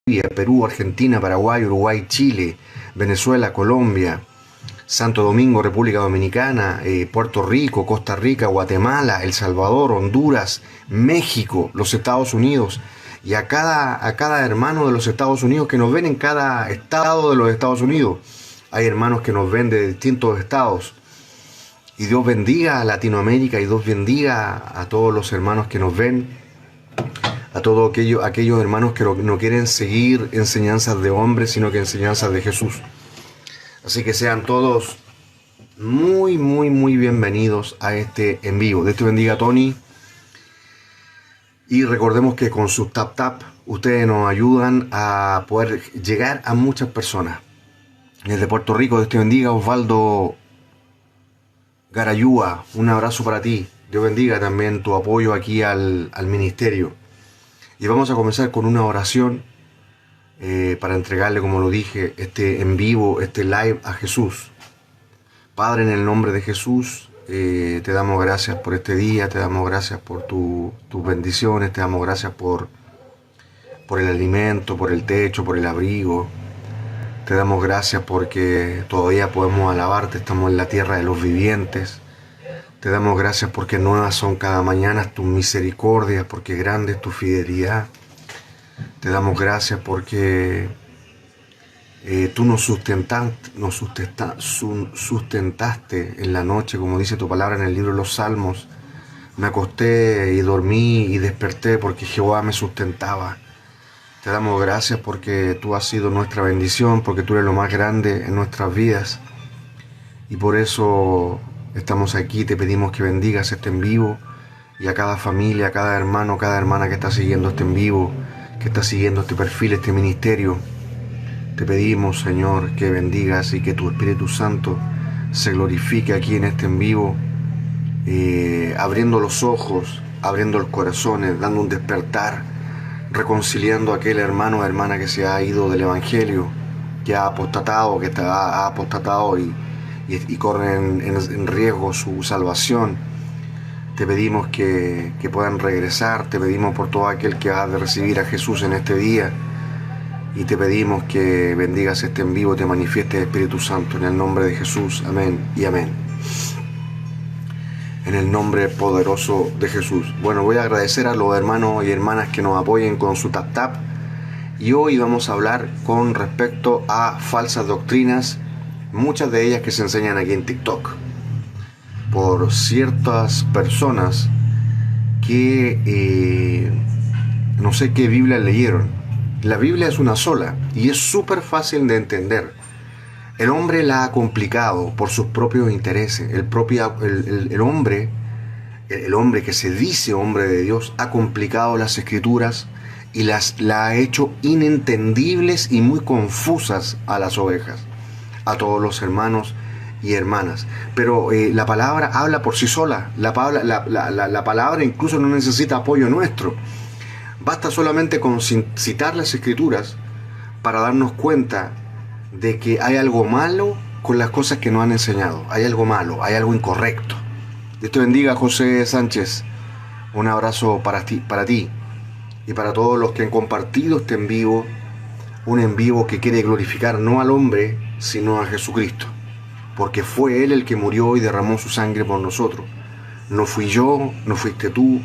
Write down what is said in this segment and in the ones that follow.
Perú, Argentina, Paraguay, Uruguay, Chile, Venezuela, Colombia, Santo Domingo, República Dominicana, Puerto Rico, Costa Rica, Guatemala, El Salvador, Honduras, México, los Estados Unidos, y a cada hermano de los Estados Unidos que nos ven en cada estado de los Estados Unidos. Hay hermanos que nos ven de distintos estados. Y Dios bendiga a Latinoamérica, y Dios bendiga a todos los hermanos que nos ven, a todos aquellos hermanos que no quieren seguir enseñanzas de hombres, sino que enseñanzas de Jesús. Así que sean todos muy, muy, muy bienvenidos a este en vivo. Dios te bendiga, Tony. Y recordemos que con sus tap ustedes nos ayudan a poder llegar a muchas personas. Desde Puerto Rico, Dios te bendiga, Osvaldo Garayúa, un abrazo para ti. Dios bendiga también tu apoyo aquí al ministerio. Y vamos a comenzar con una oración para entregarle, como lo dije, este en vivo, este live a Jesús. Padre, en el nombre de Jesús, te damos gracias por este día, te damos gracias por tus bendiciones, te damos gracias por el alimento, por el techo, por el abrigo. Te damos gracias porque todavía podemos alabarte, estamos en la tierra de los vivientes. Te damos gracias porque nuevas son cada mañana tus misericordias, porque grande es tu fidelidad. Te damos gracias porque tú nos sustentaste en la noche, como dice tu palabra en el libro de los Salmos. Me acosté y dormí y desperté porque Jehová me sustentaba. Te damos gracias porque tú has sido nuestra bendición, porque tú eres lo más grande en nuestras vidas. Y por eso estamos aquí, te pedimos que bendigas este en vivo y a cada familia, a cada hermano, cada hermana que está siguiendo este en vivo, que está siguiendo este perfil, este ministerio. Te pedimos, Señor, que bendigas y que tu Espíritu Santo se glorifique aquí en este en vivo, abriendo los ojos, abriendo el corazón, dando un despertar, reconciliando a aquel hermano o hermana que se ha ido del Evangelio, que ha apostatado, y corre en riesgo su salvación. Te pedimos que puedan regresar, te pedimos por todo aquel que ha de recibir a Jesús en este día, y te pedimos que bendigas este en vivo y te manifieste el Espíritu Santo en el nombre de Jesús. Amén y amén. En el nombre poderoso de Jesús. Bueno, voy a agradecer a los hermanos y hermanas que nos apoyen con su tap. Y hoy vamos a hablar con respecto a falsas doctrinas, muchas de ellas que se enseñan aquí en TikTok, por ciertas personas que no sé qué Biblia leyeron. La Biblia es una sola y es súper fácil de entender. El hombre la ha complicado por sus propios intereses. El hombre que se dice hombre de Dios ha complicado las escrituras y la ha hecho inentendibles y muy confusas a las ovejas, a todos los hermanos y hermanas. Pero la palabra habla por sí sola. La palabra incluso no necesita apoyo nuestro. Basta solamente con citar las escrituras para darnos cuenta de que hay algo malo con las cosas que nos han enseñado. Hay algo malo, hay algo incorrecto. Dios te bendiga, José Sánchez. Un abrazo para ti y para todos los que han compartido este en vivo. Un en vivo que quiere glorificar no al hombre, sino a Jesucristo, porque fue Él el que murió y derramó su sangre por nosotros. No fui yo, no fuiste tú.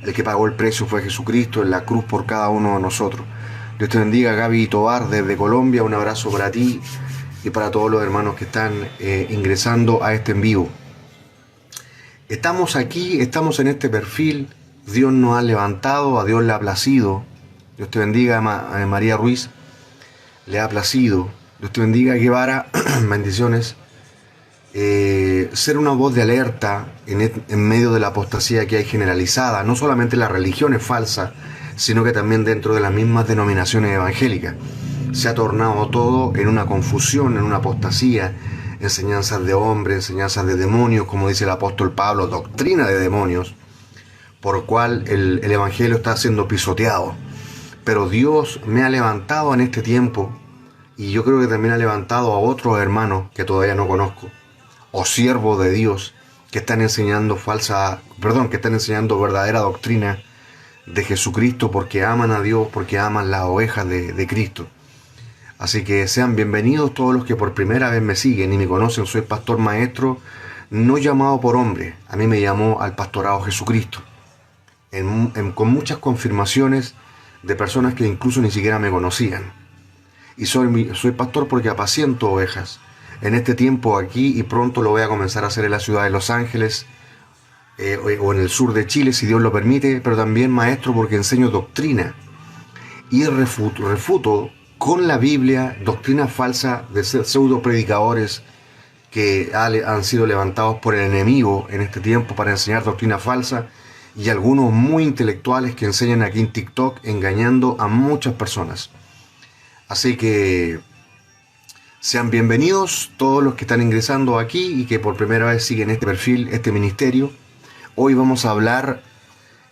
El que pagó el precio fue Jesucristo en la cruz por cada uno de nosotros. Dios te bendiga, Gaby Tobar desde Colombia. Un abrazo para ti y para todos los hermanos que están ingresando a este en vivo. Estamos aquí, estamos en este perfil. Dios nos ha levantado, a Dios le ha placido. Dios te bendiga, María Ruiz. Le ha placido. Dios te bendiga, Guevara. Bendiciones. Ser una voz de alerta en medio de la apostasía que hay generalizada. No solamente la religión es falsa, sino que también dentro de las mismas denominaciones evangélicas. Se ha tornado todo en una confusión, en una apostasía, enseñanzas de hombres, enseñanzas de demonios, como dice el apóstol Pablo, doctrina de demonios, por cual el evangelio está siendo pisoteado. Pero Dios me ha levantado en este tiempo, y yo creo que también ha levantado a otros hermanos que todavía no conozco, o siervos de Dios, que están enseñando verdadera doctrina de Jesucristo, porque aman a Dios, porque aman las ovejas de Cristo. Así que sean bienvenidos todos los que por primera vez me siguen y me conocen. Soy pastor maestro, no llamado por hombre. A mí me llamó al pastorado Jesucristo, con muchas confirmaciones de personas que incluso ni siquiera me conocían. Y soy pastor porque apaciento ovejas en este tiempo aquí, y pronto lo voy a comenzar a hacer en la ciudad de Los Ángeles, o en el sur de Chile, si Dios lo permite. Pero también maestro porque enseño doctrina y refuto con la Biblia doctrina falsa de pseudo predicadores que han sido levantados por el enemigo en este tiempo para enseñar doctrina falsa, y algunos muy intelectuales que enseñan aquí en TikTok engañando a muchas personas. Así que sean bienvenidos todos los que están ingresando aquí y que por primera vez siguen este perfil, este ministerio. Hoy vamos a hablar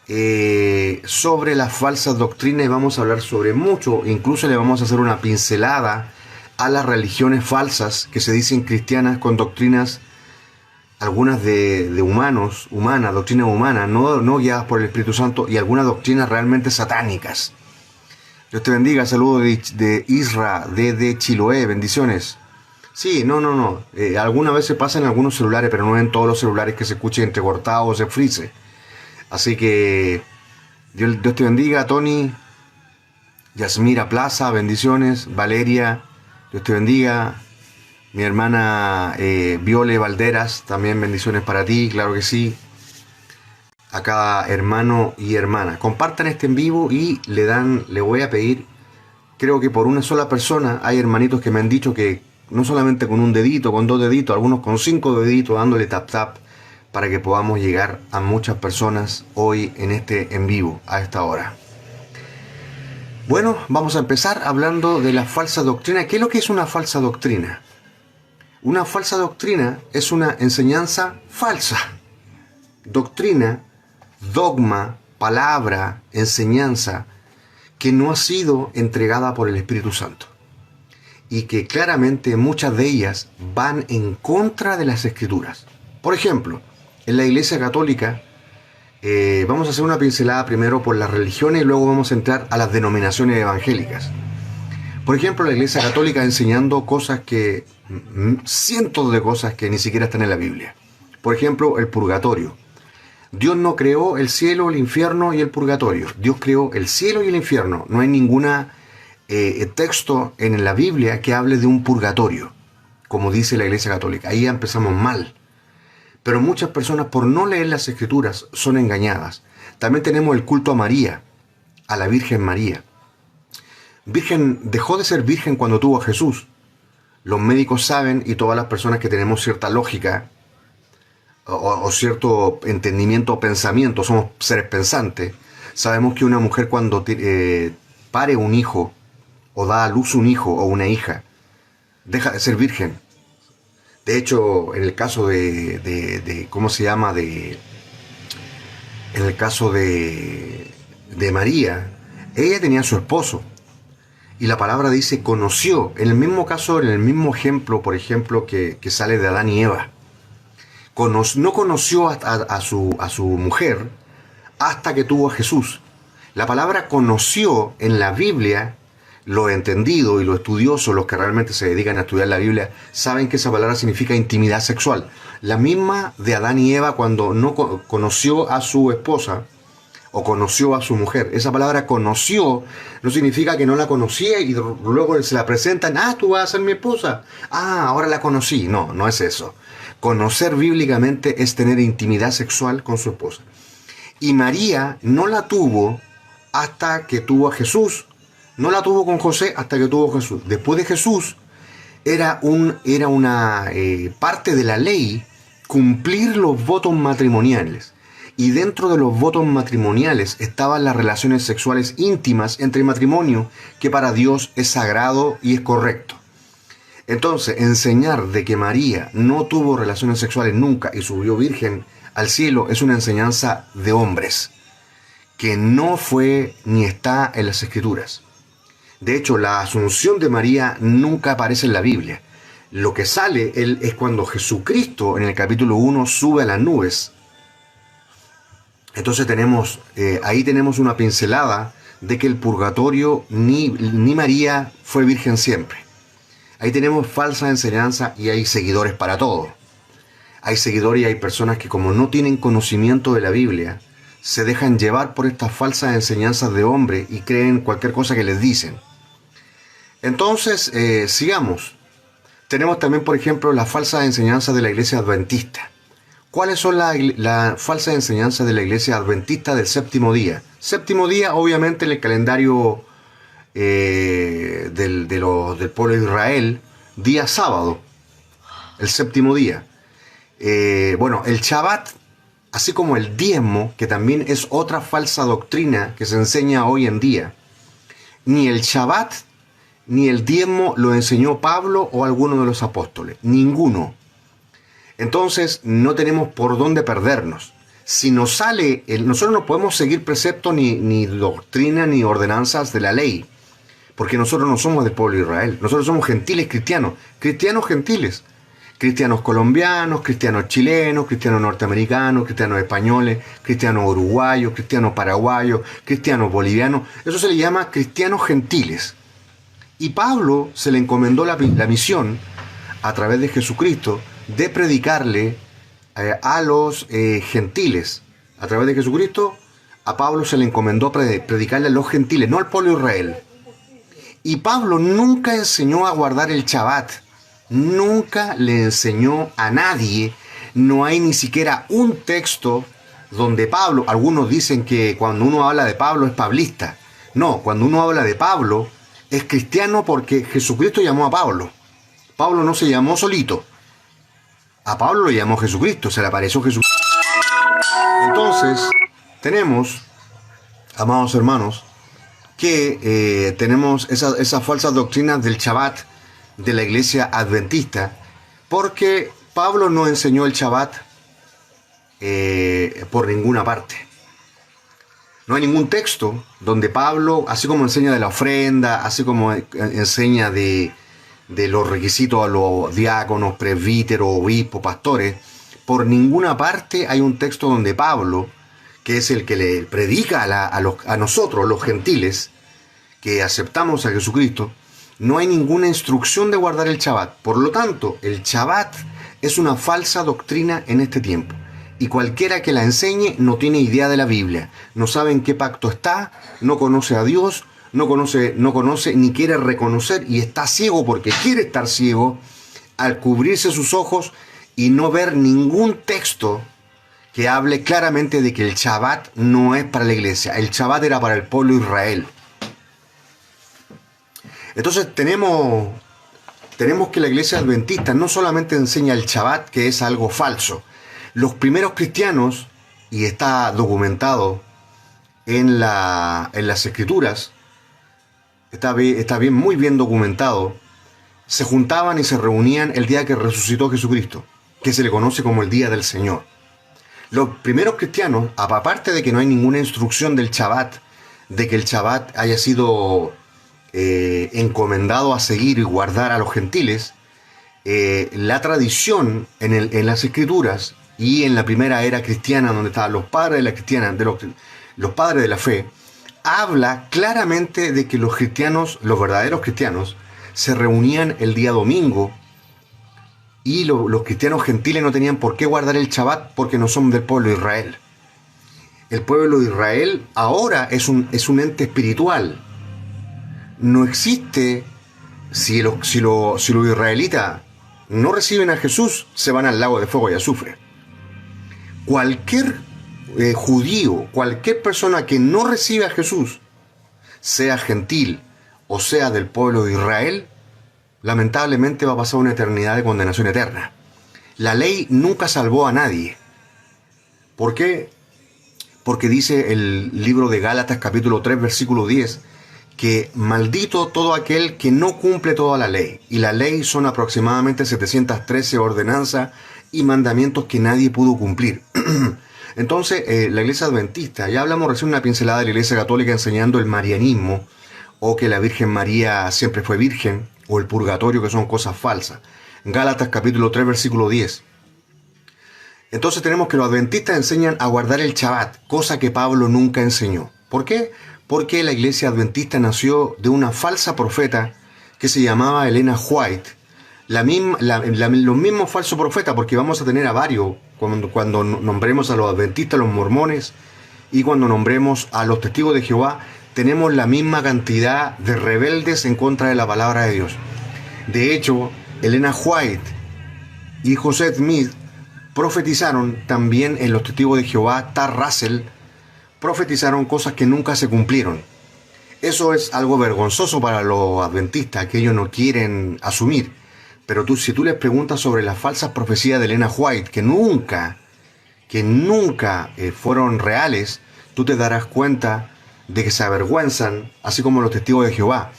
sobre las falsas doctrinas, y vamos a hablar sobre mucho. Incluso le vamos a hacer una pincelada a las religiones falsas que se dicen cristianas, con doctrinas, algunas de humanas, doctrinas humanas, no guiadas por el Espíritu Santo, y algunas doctrinas realmente satánicas. Dios te bendiga. Saludos de Isra, de Chiloé, bendiciones. Sí, no. Algunas veces pasa en algunos celulares, pero no en todos los celulares que se escuche entrecortado o se frise. Así que Dios te bendiga, Tony. Yasmira Plaza, bendiciones. Valeria, Dios te bendiga. Mi hermana Viole Valderas, también bendiciones para ti, claro que sí. A cada hermano y hermana, compartan este en vivo y le voy a pedir, creo que por una sola persona. Hay hermanitos que me han dicho que no solamente con un dedito, con 2 deditos, algunos con 5 deditos, dándole tap para que podamos llegar a muchas personas hoy en este en vivo, a esta hora. Bueno, vamos a empezar hablando de la falsa doctrina. ¿Qué es lo que es una falsa doctrina? Una falsa doctrina es una enseñanza falsa. Doctrina, dogma, palabra, enseñanza que no ha sido entregada por el Espíritu Santo, y que claramente muchas de ellas van en contra de las Escrituras. Por ejemplo, en la Iglesia Católica, vamos a hacer una pincelada primero por las religiones y luego vamos a entrar a las denominaciones evangélicas. Por ejemplo, la Iglesia Católica enseñando cientos de cosas que ni siquiera están en la Biblia. Por ejemplo, el purgatorio. Dios no creó el cielo, el infierno y el purgatorio. Dios creó el cielo y el infierno. No hay ningún texto en la Biblia que hable de un purgatorio, como dice la Iglesia Católica. Ahí ya empezamos mal. Pero muchas personas, por no leer las Escrituras, son engañadas. También tenemos el culto a María, a la Virgen María. Virgen dejó de ser virgen cuando tuvo a Jesús. Los médicos saben, y todas las personas que tenemos cierta lógica o cierto entendimiento o pensamiento, somos seres pensantes, sabemos que una mujer cuando pare un hijo o da a luz un hijo o una hija, deja de ser virgen. De hecho, en el caso ¿cómo se llama? En el caso de María, ella tenía a su esposo. Y la palabra dice conoció. En el mismo caso, en el mismo ejemplo, por ejemplo, que sale de Adán y Eva. No conoció a su mujer hasta que tuvo a Jesús. La palabra conoció en la Biblia, lo entendido y lo estudioso, los que realmente se dedican a estudiar la Biblia, saben que esa palabra significa intimidad sexual. La misma de Adán y Eva cuando no conoció a su esposa o conoció a su mujer. Esa palabra conoció no significa que no la conocía y luego se la presentan. Tú vas a ser mi esposa. Ahora la conocí. No es eso. Conocer bíblicamente es tener intimidad sexual con su esposa. Y María no la tuvo hasta que tuvo a Jesús. No la tuvo con José hasta que tuvo a Jesús. Después de Jesús era una parte de la ley cumplir los votos matrimoniales. Y dentro de los votos matrimoniales estaban las relaciones sexuales íntimas entre matrimonio, que para Dios es sagrado y es correcto. Entonces, enseñar de que María no tuvo relaciones sexuales nunca y subió virgen al cielo es una enseñanza de hombres, que no fue ni está en las Escrituras. De hecho, la asunción de María nunca aparece en la Biblia. Lo que sale es cuando Jesucristo, en el capítulo 1, sube a las nubes. Entonces ahí tenemos una pincelada de que el purgatorio ni María fue virgen siempre. Ahí tenemos falsa enseñanza y hay seguidores para todo. Hay seguidores y hay personas que, como no tienen conocimiento de la Biblia, se dejan llevar por estas falsas enseñanzas de hombre y creen cualquier cosa que les dicen. Entonces, sigamos. Tenemos también, por ejemplo, las falsas enseñanzas de la iglesia adventista. ¿Cuáles son las falsas enseñanzas de la iglesia adventista del séptimo día? Séptimo día, obviamente, en el calendario del pueblo de Israel, día sábado, el séptimo día. Bueno, el Shabbat, así como el diezmo, que también es otra falsa doctrina que se enseña hoy en día. Ni el Shabbat ni el diezmo lo enseñó Pablo o alguno de los apóstoles. Ninguno. Entonces no tenemos por dónde perdernos. Si nos sale, nosotros no podemos seguir preceptos ni doctrina ni ordenanzas de la ley. Porque nosotros no somos del pueblo de Israel. Nosotros somos gentiles cristianos. Cristianos gentiles. Cristianos colombianos, cristianos chilenos, cristianos norteamericanos, cristianos españoles, cristianos uruguayos, cristianos paraguayos, cristianos bolivianos. Eso se le llama cristianos gentiles. Y Pablo se le encomendó la misión, a través de Jesucristo, de predicarle a los gentiles. A través de Jesucristo, a Pablo se le encomendó predicarle a los gentiles, no al pueblo de Israel. Y Pablo nunca enseñó a guardar el Shabbat. Nunca le enseñó a nadie. No hay ni siquiera un texto donde Pablo, algunos dicen que cuando uno habla de Pablo es pablista. No, cuando uno habla de Pablo es cristiano porque Jesucristo llamó a Pablo. Pablo no se llamó solito. A Pablo lo llamó Jesucristo, se le apareció Jesucristo. Entonces, tenemos, amados hermanos, que tenemos esas falsas doctrinas del Shabbat de la iglesia adventista, porque Pablo no enseñó el Shabbat por ninguna parte. No hay ningún texto donde Pablo, así como enseña de la ofrenda, así como enseña de los requisitos a los diáconos, presbíteros, obispos, pastores, por ninguna parte hay un texto donde Pablo, que es el que le predica a nosotros, los gentiles, que aceptamos a Jesucristo, no hay ninguna instrucción de guardar el Shabbat. Por lo tanto, el Shabbat es una falsa doctrina en este tiempo. Y cualquiera que la enseñe no tiene idea de la Biblia. No sabe en qué pacto está, no conoce a Dios, no conoce ni quiere reconocer y está ciego porque quiere estar ciego al cubrirse sus ojos y no ver ningún texto que hable claramente de que el Shabbat no es para la iglesia. El Shabbat era para el pueblo de Israel. Entonces tenemos que la iglesia adventista no solamente enseña el Shabbat, que es algo falso. Los primeros cristianos, y está documentado en las escrituras, está bien, muy bien documentado, se juntaban y se reunían el día que resucitó Jesucristo, que se le conoce como el Día del Señor. Los primeros cristianos, aparte de que no hay ninguna instrucción del Shabbat, de que el Shabbat haya sido encomendado a seguir y guardar a los gentiles, la tradición en las escrituras y en la primera era cristiana, donde estaban los padres de la cristiana, los padres de la fe, habla claramente de que los cristianos, los verdaderos cristianos, se reunían el día domingo y los cristianos gentiles no tenían por qué guardar el Shabbat porque no son del pueblo de Israel. El pueblo de Israel ahora es un ente espiritual. No existe, si los israelitas no reciben a Jesús, se van al lago de fuego y azufre. Cualquier judío, cualquier persona que no recibe a Jesús, sea gentil o sea del pueblo de Israel, lamentablemente va a pasar una eternidad de condenación eterna. La ley nunca salvó a nadie. ¿Por qué? Porque dice el libro de Gálatas capítulo 3 versículo 10 que maldito todo aquel que no cumple toda la ley. Y la ley son aproximadamente 713 ordenanzas y mandamientos que nadie pudo cumplir. Entonces, la iglesia adventista, ya hablamos recién una pincelada de la iglesia católica enseñando el marianismo, o que la Virgen María siempre fue virgen, o el purgatorio, que son cosas falsas. Gálatas capítulo 3 versículo 10. Entonces tenemos que los adventistas enseñan a guardar el Shabbat, cosa que Pablo nunca enseñó. ¿Por qué? Porque la iglesia adventista nació de una falsa profeta que se llamaba Elena White. Los mismos falsos profetas, porque vamos a tener a varios cuando nombremos a los adventistas, los mormones, y cuando nombremos a los testigos de Jehová, tenemos la misma cantidad de rebeldes en contra de la palabra de Dios. De hecho, Elena White y José Smith profetizaron también en los testigos de Jehová. Tar Russell profetizaron cosas que nunca se cumplieron. Eso es algo vergonzoso para los adventistas, que ellos no quieren asumir. Pero si tú les preguntas sobre las falsas profecías de Elena White, que nunca fueron reales, tú te darás cuenta de que se avergüenzan, así como los testigos de Jehová.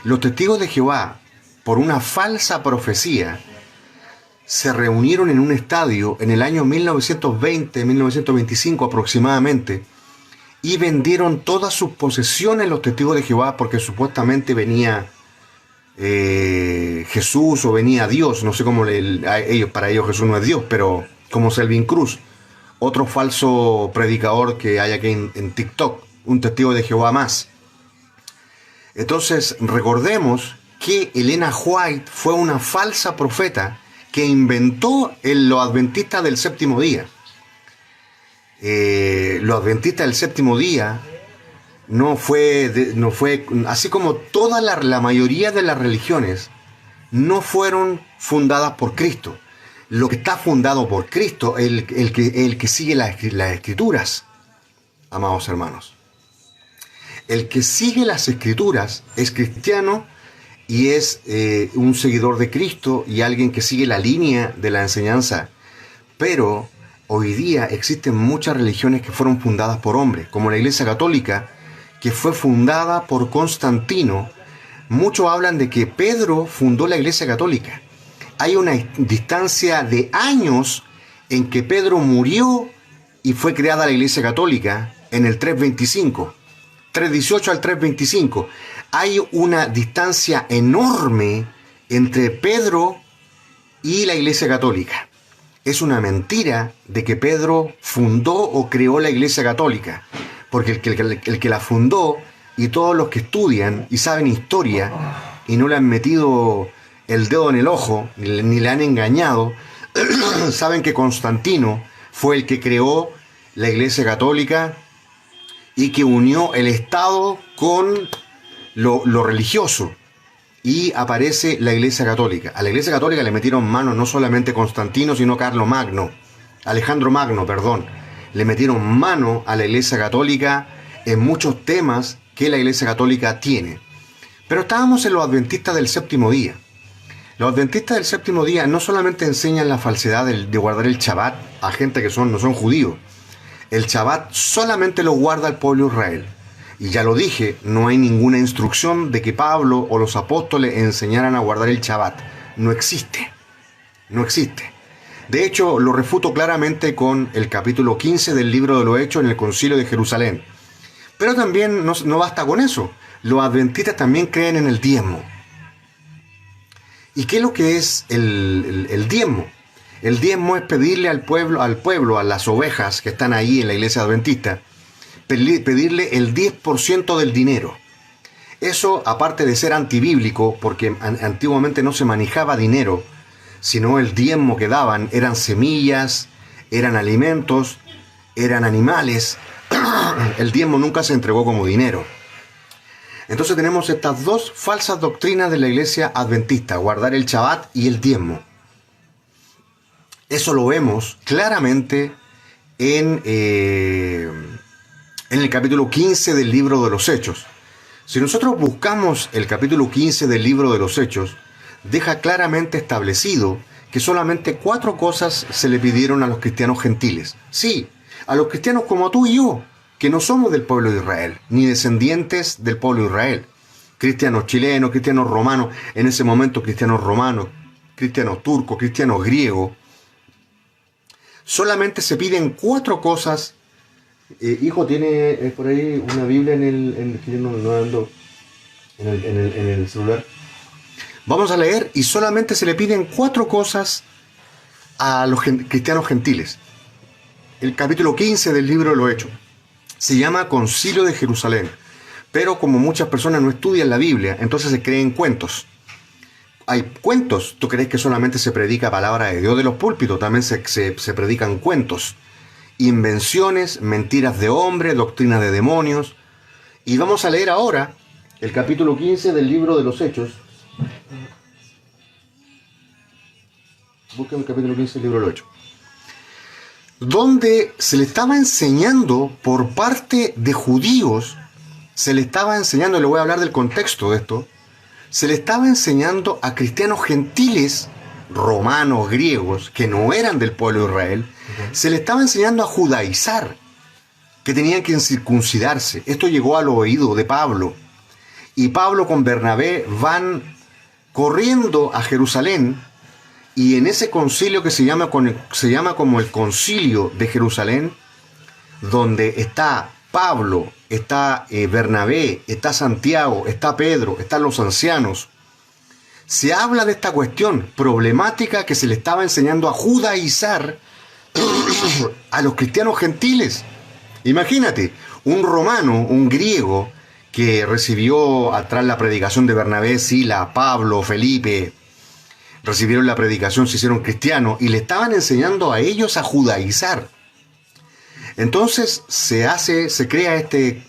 Los testigos de Jehová, por una falsa profecía, se reunieron en un estadio en el año 1920-1925 aproximadamente, y vendieron todas sus posesiones los testigos de Jehová, porque supuestamente venía Jesús o venía Dios. No sé cómo para ellos Jesús no es Dios, pero como Selvin Cruz, otro falso predicador que hay aquí en TikTok, un testigo de Jehová más. Entonces recordemos que Elena White fue una falsa profeta que inventó los adventistas del séptimo día. Los adventistas del séptimo día no fue así como toda la mayoría de las religiones no fueron fundadas por Cristo. Lo que está fundado por Cristo es el que sigue las escrituras, amados hermanos. El que sigue las escrituras es cristiano y es un seguidor de Cristo y alguien que sigue la línea de la enseñanza. Pero hoy día existen muchas religiones que fueron fundadas por hombres, como la Iglesia Católica, que fue fundada por Constantino. Muchos hablan de que Pedro fundó la Iglesia Católica. Hay una distancia de años en que Pedro murió y fue creada la Iglesia Católica en el 325, 318 al 325. Hay una distancia enorme entre Pedro y la Iglesia Católica. Es una mentira de que Pedro fundó o creó la Iglesia Católica, porque el que la fundó, y todos los que estudian y saben historia y no le han metido el dedo en el ojo ni le han engañado, saben que Constantino fue el que creó la Iglesia Católica y que unió el Estado con lo religioso, y aparece la Iglesia Católica. A la Iglesia Católica le metieron mano no solamente Constantino, sino Alejandro Magno, perdón. Le metieron mano a la Iglesia Católica en muchos temas que la Iglesia Católica tiene. Pero estábamos en los adventistas del séptimo día. Los adventistas del séptimo día no solamente enseñan la falsedad de guardar el Shabbat a gente que no son judíos. El Shabbat solamente lo guarda el pueblo de Israel. Y ya lo dije, no hay ninguna instrucción de que Pablo o los apóstoles enseñaran a guardar el Shabbat. No existe. No existe. De hecho, lo refuto claramente con el capítulo 15 del libro de los Hechos en el Concilio de Jerusalén. Pero también no basta con eso. Los adventistas también creen en el diezmo. ¿Y qué es lo que es el diezmo? El diezmo es pedirle al pueblo, a las ovejas que están ahí en la iglesia adventista, pedirle el 10% del dinero. Eso, aparte de ser antibíblico, porque antiguamente no se manejaba dinero, sino el diezmo que daban eran semillas, eran alimentos, eran animales. El diezmo nunca se entregó como dinero. Entonces tenemos estas dos falsas doctrinas de la iglesia adventista: guardar el Shabbat y el diezmo. Eso lo vemos claramente en el capítulo 15 del libro de los Hechos. Si nosotros buscamos el capítulo 15 del libro de los Hechos, deja claramente establecido que solamente 4 cosas se le pidieron a los cristianos gentiles. Sí, a los cristianos como tú y yo, que no somos del pueblo de Israel, ni descendientes del pueblo de Israel. Cristianos chilenos, cristianos romanos, en ese momento cristianos romanos, cristianos turcos, cristianos griegos. Solamente se piden 4 cosas. Hijo, ¿tiene por ahí una Biblia en el celular? Vamos a leer, y solamente se le piden 4 cosas a los cristianos gentiles. el capítulo 15 del libro de los Hechos. Se llama Concilio de Jerusalén. Pero como muchas personas no estudian la Biblia, entonces se creen cuentos. Hay cuentos. ¿Tú crees que solamente se predica palabra de Dios de los púlpitos? También se predican cuentos. Invenciones, mentiras de hombres, doctrinas de demonios. Y vamos a leer ahora el capítulo 15 del libro de los Hechos. Busquen el capítulo 15 del libro de los Hechos. Donde se le estaba enseñando por parte de judíos, se le estaba enseñando, le voy a hablar del contexto de esto, se le estaba enseñando a cristianos gentiles, romanos, griegos, que no eran del pueblo de Israel, se le estaba enseñando a judaizar, que tenían que circuncidarse. Esto llegó al oído de Pablo. Y Pablo con Bernabé van corriendo a Jerusalén, y en ese concilio que se llama como el Concilio de Jerusalén, donde está Pablo, está Bernabé, está Santiago, está Pedro, están los ancianos, se habla de esta cuestión problemática que se le estaba enseñando a judaizar a los cristianos gentiles. Imagínate, un romano, un griego, que recibió atrás la predicación de Bernabé, Sila, Pablo, Felipe, recibieron la predicación, se hicieron cristianos y le estaban enseñando a ellos a judaizar. Entonces se crea este...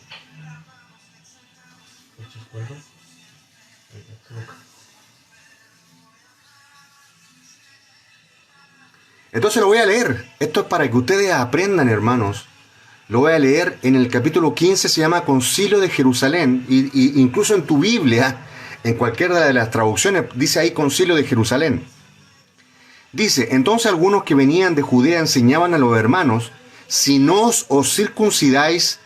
Entonces lo voy a leer. Esto es para que ustedes aprendan, hermanos. Lo voy a leer en el capítulo 15, se llama Concilio de Jerusalén. Y incluso en tu Biblia, en cualquiera de las traducciones, dice ahí Concilio de Jerusalén. Dice, entonces algunos que venían de Judea enseñaban a los hermanos: si no os circuncidáis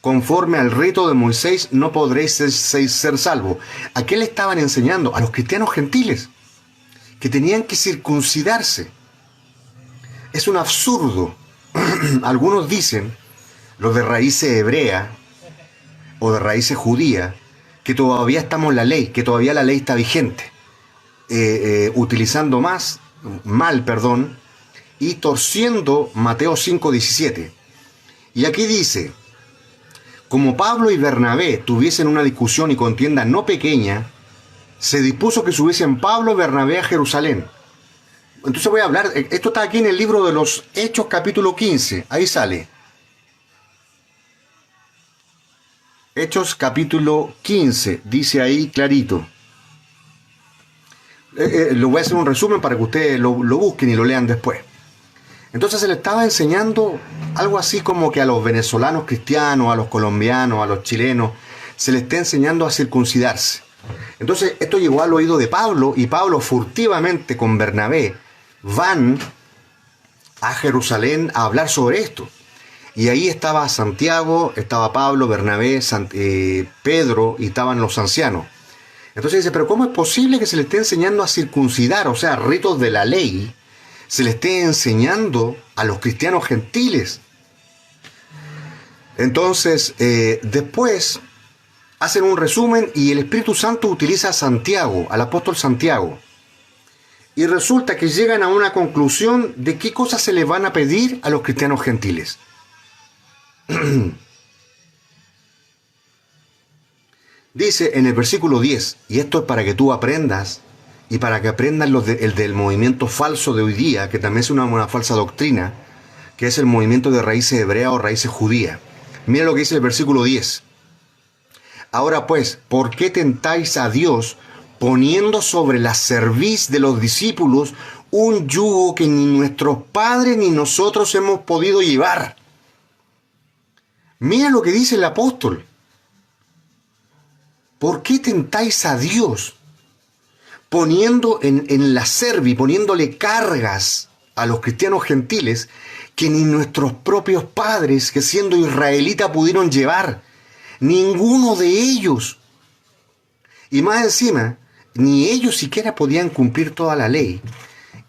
conforme al rito de Moisés, no podréis ser salvos. ¿A qué le estaban enseñando? A los cristianos gentiles, que tenían que circuncidarse. Es un absurdo. Algunos dicen, los de raíces hebrea o de raíces judía, que todavía estamos en la ley, que todavía la ley está vigente, utilizando mal, y torciendo Mateo 5:17. Y aquí dice, como Pablo y Bernabé tuviesen una discusión y contienda no pequeña, se dispuso que subiesen Pablo y Bernabé a Jerusalén. Entonces voy a hablar, esto está aquí en el libro de los Hechos capítulo 15, ahí sale. Hechos capítulo 15, dice ahí clarito. Lo voy a hacer un resumen para que ustedes lo busquen y lo lean después. Entonces se le estaba enseñando algo así como que a los venezolanos cristianos, a los colombianos, a los chilenos, se les está enseñando a circuncidarse. Entonces esto llegó al oído de Pablo, y Pablo furtivamente con Bernabé van a Jerusalén a hablar sobre esto. Y ahí estaba Santiago, estaba Pablo, Bernabé, Pedro, y estaban los ancianos. Entonces dice, pero ¿cómo es posible que se le esté enseñando a circuncidar? O sea, ritos de la ley, se le esté enseñando a los cristianos gentiles. Entonces, después hacen un resumen y el Espíritu Santo utiliza a Santiago, al apóstol Santiago. Y resulta que llegan a una conclusión de qué cosas se les van a pedir a los cristianos gentiles. Dice en el versículo 10, y esto es para que tú aprendas, y para que aprendan el del movimiento falso de hoy día, que también es una falsa doctrina, que es el movimiento de raíces hebreas o raíces judías. Mira lo que dice el versículo 10. Ahora pues, ¿por qué tentáis a Dios poniendo sobre la cerviz de los discípulos un yugo que ni nuestros padres ni nosotros hemos podido llevar? Mira lo que dice el apóstol. ¿Por qué tentáis a Dios poniendo en la cerviz, poniéndole cargas a los cristianos gentiles que ni nuestros propios padres, que siendo israelitas, pudieron llevar? Ninguno de ellos. Y más encima, ni ellos siquiera podían cumplir toda la ley.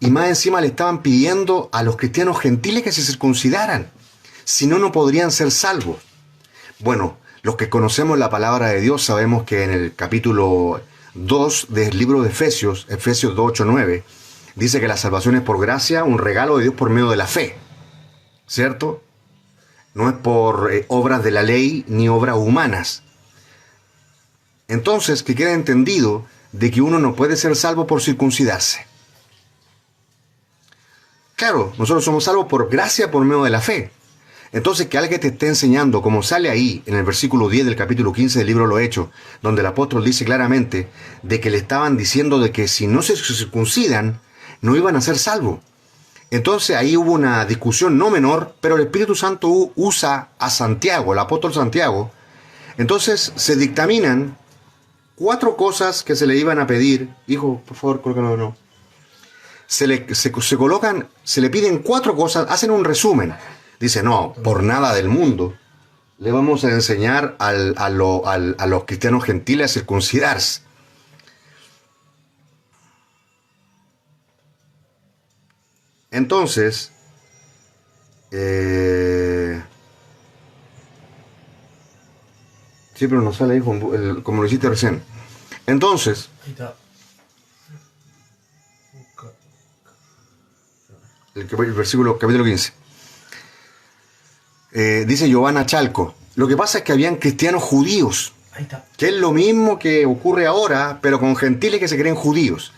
Y más encima le estaban pidiendo a los cristianos gentiles que se circuncidaran. Si no, no podrían ser salvos. Bueno, los que conocemos la palabra de Dios sabemos que en el capítulo 2 del libro de Efesios 2:8-9, dice que la salvación es por gracia, un regalo de Dios por medio de la fe. ¿cierto? No es por obras de la ley ni obras humanas. Entonces, que quede entendido de que uno no puede ser salvo por circuncidarse. Claro, nosotros somos salvos por gracia por medio de la fe. Entonces, que alguien te esté enseñando, como sale ahí en el versículo 10 del capítulo 15 del libro de los Hechos, donde el apóstol dice claramente de que le estaban diciendo de que si no se circuncidan, no iban a ser salvos. Entonces ahí hubo una discusión no menor, pero el Espíritu Santo usa a Santiago, el apóstol Santiago. Entonces se dictaminan 4 cosas que se le iban a pedir. Hijo, por favor, colócalo no. Se le piden 4 cosas, hacen un resumen. Dice, no, por nada del mundo le vamos a enseñar a los cristianos gentiles a circuncidarse. Entonces, sí, pero no sale ahí como lo hiciste recién. Entonces, el versículo, capítulo 15. Dice Giovanna Chalco, lo que pasa es que habían cristianos judíos, que es lo mismo que ocurre ahora, pero con gentiles que se creen judíos,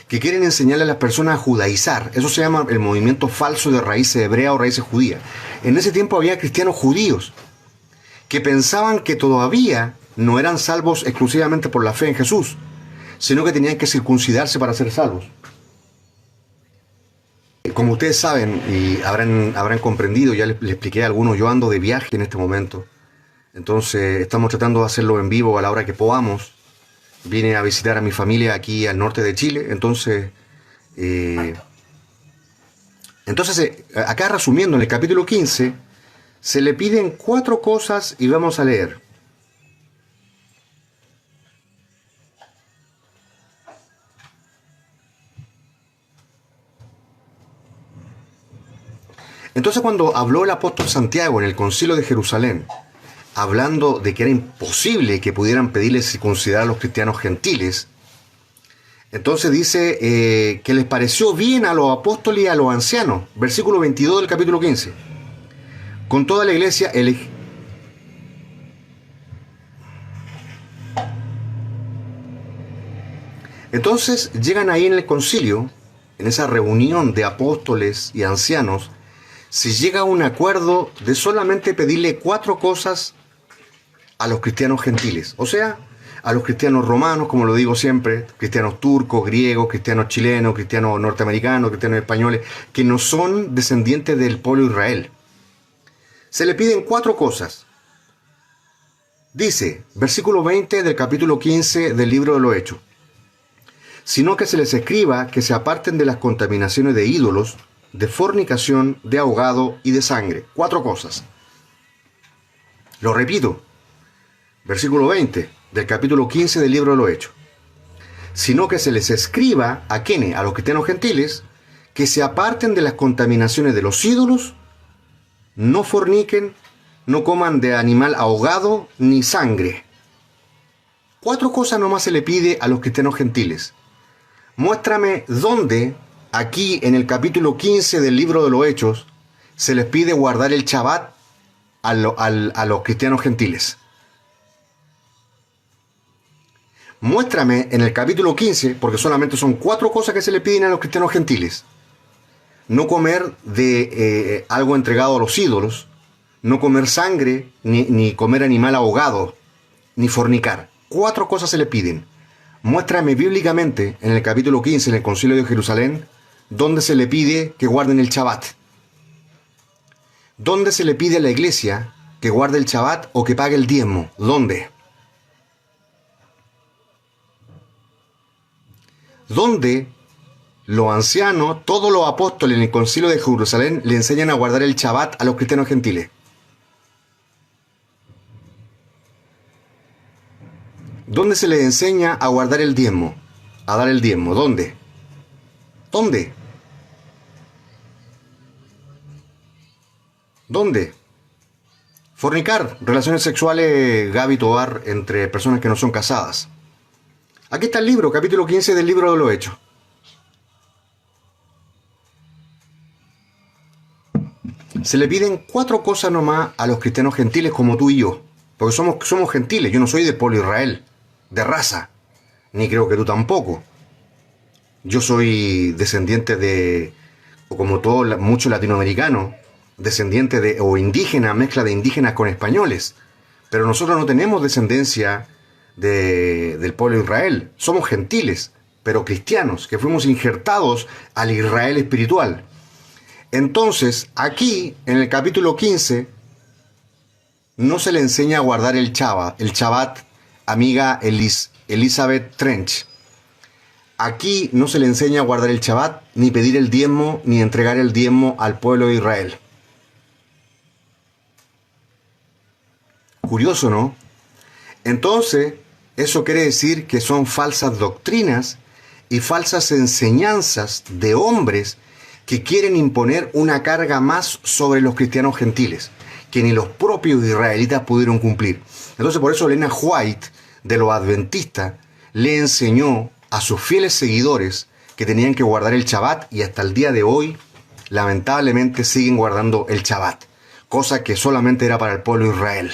que quieren enseñarle a las personas a judaizar. Eso se llama el movimiento falso de raíces hebreas o raíces judías. En ese tiempo había cristianos judíos que pensaban que todavía no eran salvos exclusivamente por la fe en Jesús, sino que tenían que circuncidarse para ser salvos. Como ustedes saben y habrán comprendido, ya les expliqué a algunos, yo ando de viaje en este momento. Entonces estamos tratando de hacerlo en vivo a la hora que podamos. Vine a visitar a mi familia aquí al norte de Chile. Entonces, acá resumiendo, en el capítulo 15, se le piden 4 cosas y vamos a leer. Entonces, cuando habló el apóstol Santiago en el concilio de Jerusalén, hablando de que era imposible que pudieran pedirle circuncidar a los cristianos gentiles, entonces dice que les pareció bien a los apóstoles y a los ancianos, versículo 22 del capítulo 15, con toda la iglesia Entonces llegan ahí en el concilio, en esa reunión de apóstoles y ancianos, se llega a un acuerdo de solamente pedirle 4 cosas a los cristianos gentiles, o sea, a los cristianos romanos, como lo digo siempre, cristianos turcos, griegos, cristianos chilenos, cristianos norteamericanos, cristianos españoles, que no son descendientes del pueblo de Israel. Se le piden 4 cosas. Dice, versículo 20 del capítulo 15 del libro de los Hechos, sino que se les escriba que se aparten de las contaminaciones de ídolos, de fornicación, de ahogado y de sangre. 4 cosas. Lo repito. Versículo 20 del capítulo 15 del libro de los Hechos. Sino que se les escriba a quienes, a los cristianos gentiles, que se aparten de las contaminaciones de los ídolos, no forniquen, no coman de animal ahogado ni sangre. 4 cosas nomás se le pide a los cristianos gentiles. Muéstrame dónde, aquí en el capítulo 15 del libro de los Hechos, se les pide guardar el Shabbat a los cristianos gentiles. Muéstrame en el capítulo 15, porque solamente son 4 cosas que se le piden a los cristianos gentiles. No comer de algo entregado a los ídolos, no comer sangre, ni comer animal ahogado, ni fornicar. 4 cosas se le piden. Muéstrame bíblicamente en el capítulo 15, en el concilio de Jerusalén, donde se le pide que guarden el Shabbat. ¿Dónde se le pide a la iglesia que guarde el Shabbat o que pague el diezmo? ¿Dónde? Donde los ancianos, todos los apóstoles en el concilio de Jerusalén le enseñan a guardar el Shabbat a los cristianos gentiles. ¿Dónde se les enseña a guardar el diezmo? A dar el diezmo. ¿Dónde? ¿Dónde? ¿Dónde? Fornicar, relaciones sexuales, Gaby Tobar, entre personas que no son casadas. Aquí está el libro, capítulo 15 del libro de los Hechos. Se le piden 4 cosas nomás a los cristianos gentiles como tú y yo. Porque somos gentiles. Yo no soy de pueblo Israel, de raza. Ni creo que tú tampoco. Yo soy descendiente de, o como todos muchos latinoamericanos, descendiente de, o indígena, mezcla de indígenas con españoles. Pero nosotros no tenemos descendencia del pueblo de Israel. Somos gentiles, pero cristianos, que fuimos injertados al Israel espiritual. Entonces, aquí, en el capítulo 15, no se le enseña a guardar el Shabbat, amiga Elizabeth Trench. Aquí no se le enseña a guardar el Shabbat, ni pedir el diezmo, ni entregar el diezmo al pueblo de Israel. Curioso, ¿no? Entonces, eso quiere decir que son falsas doctrinas y falsas enseñanzas de hombres que quieren imponer una carga más sobre los cristianos gentiles, que ni los propios israelitas pudieron cumplir. Entonces, por eso Elena White, de los adventistas, le enseñó a sus fieles seguidores que tenían que guardar el Shabbat, y hasta el día de hoy, lamentablemente, siguen guardando el Shabbat, cosa que solamente era para el pueblo de Israel.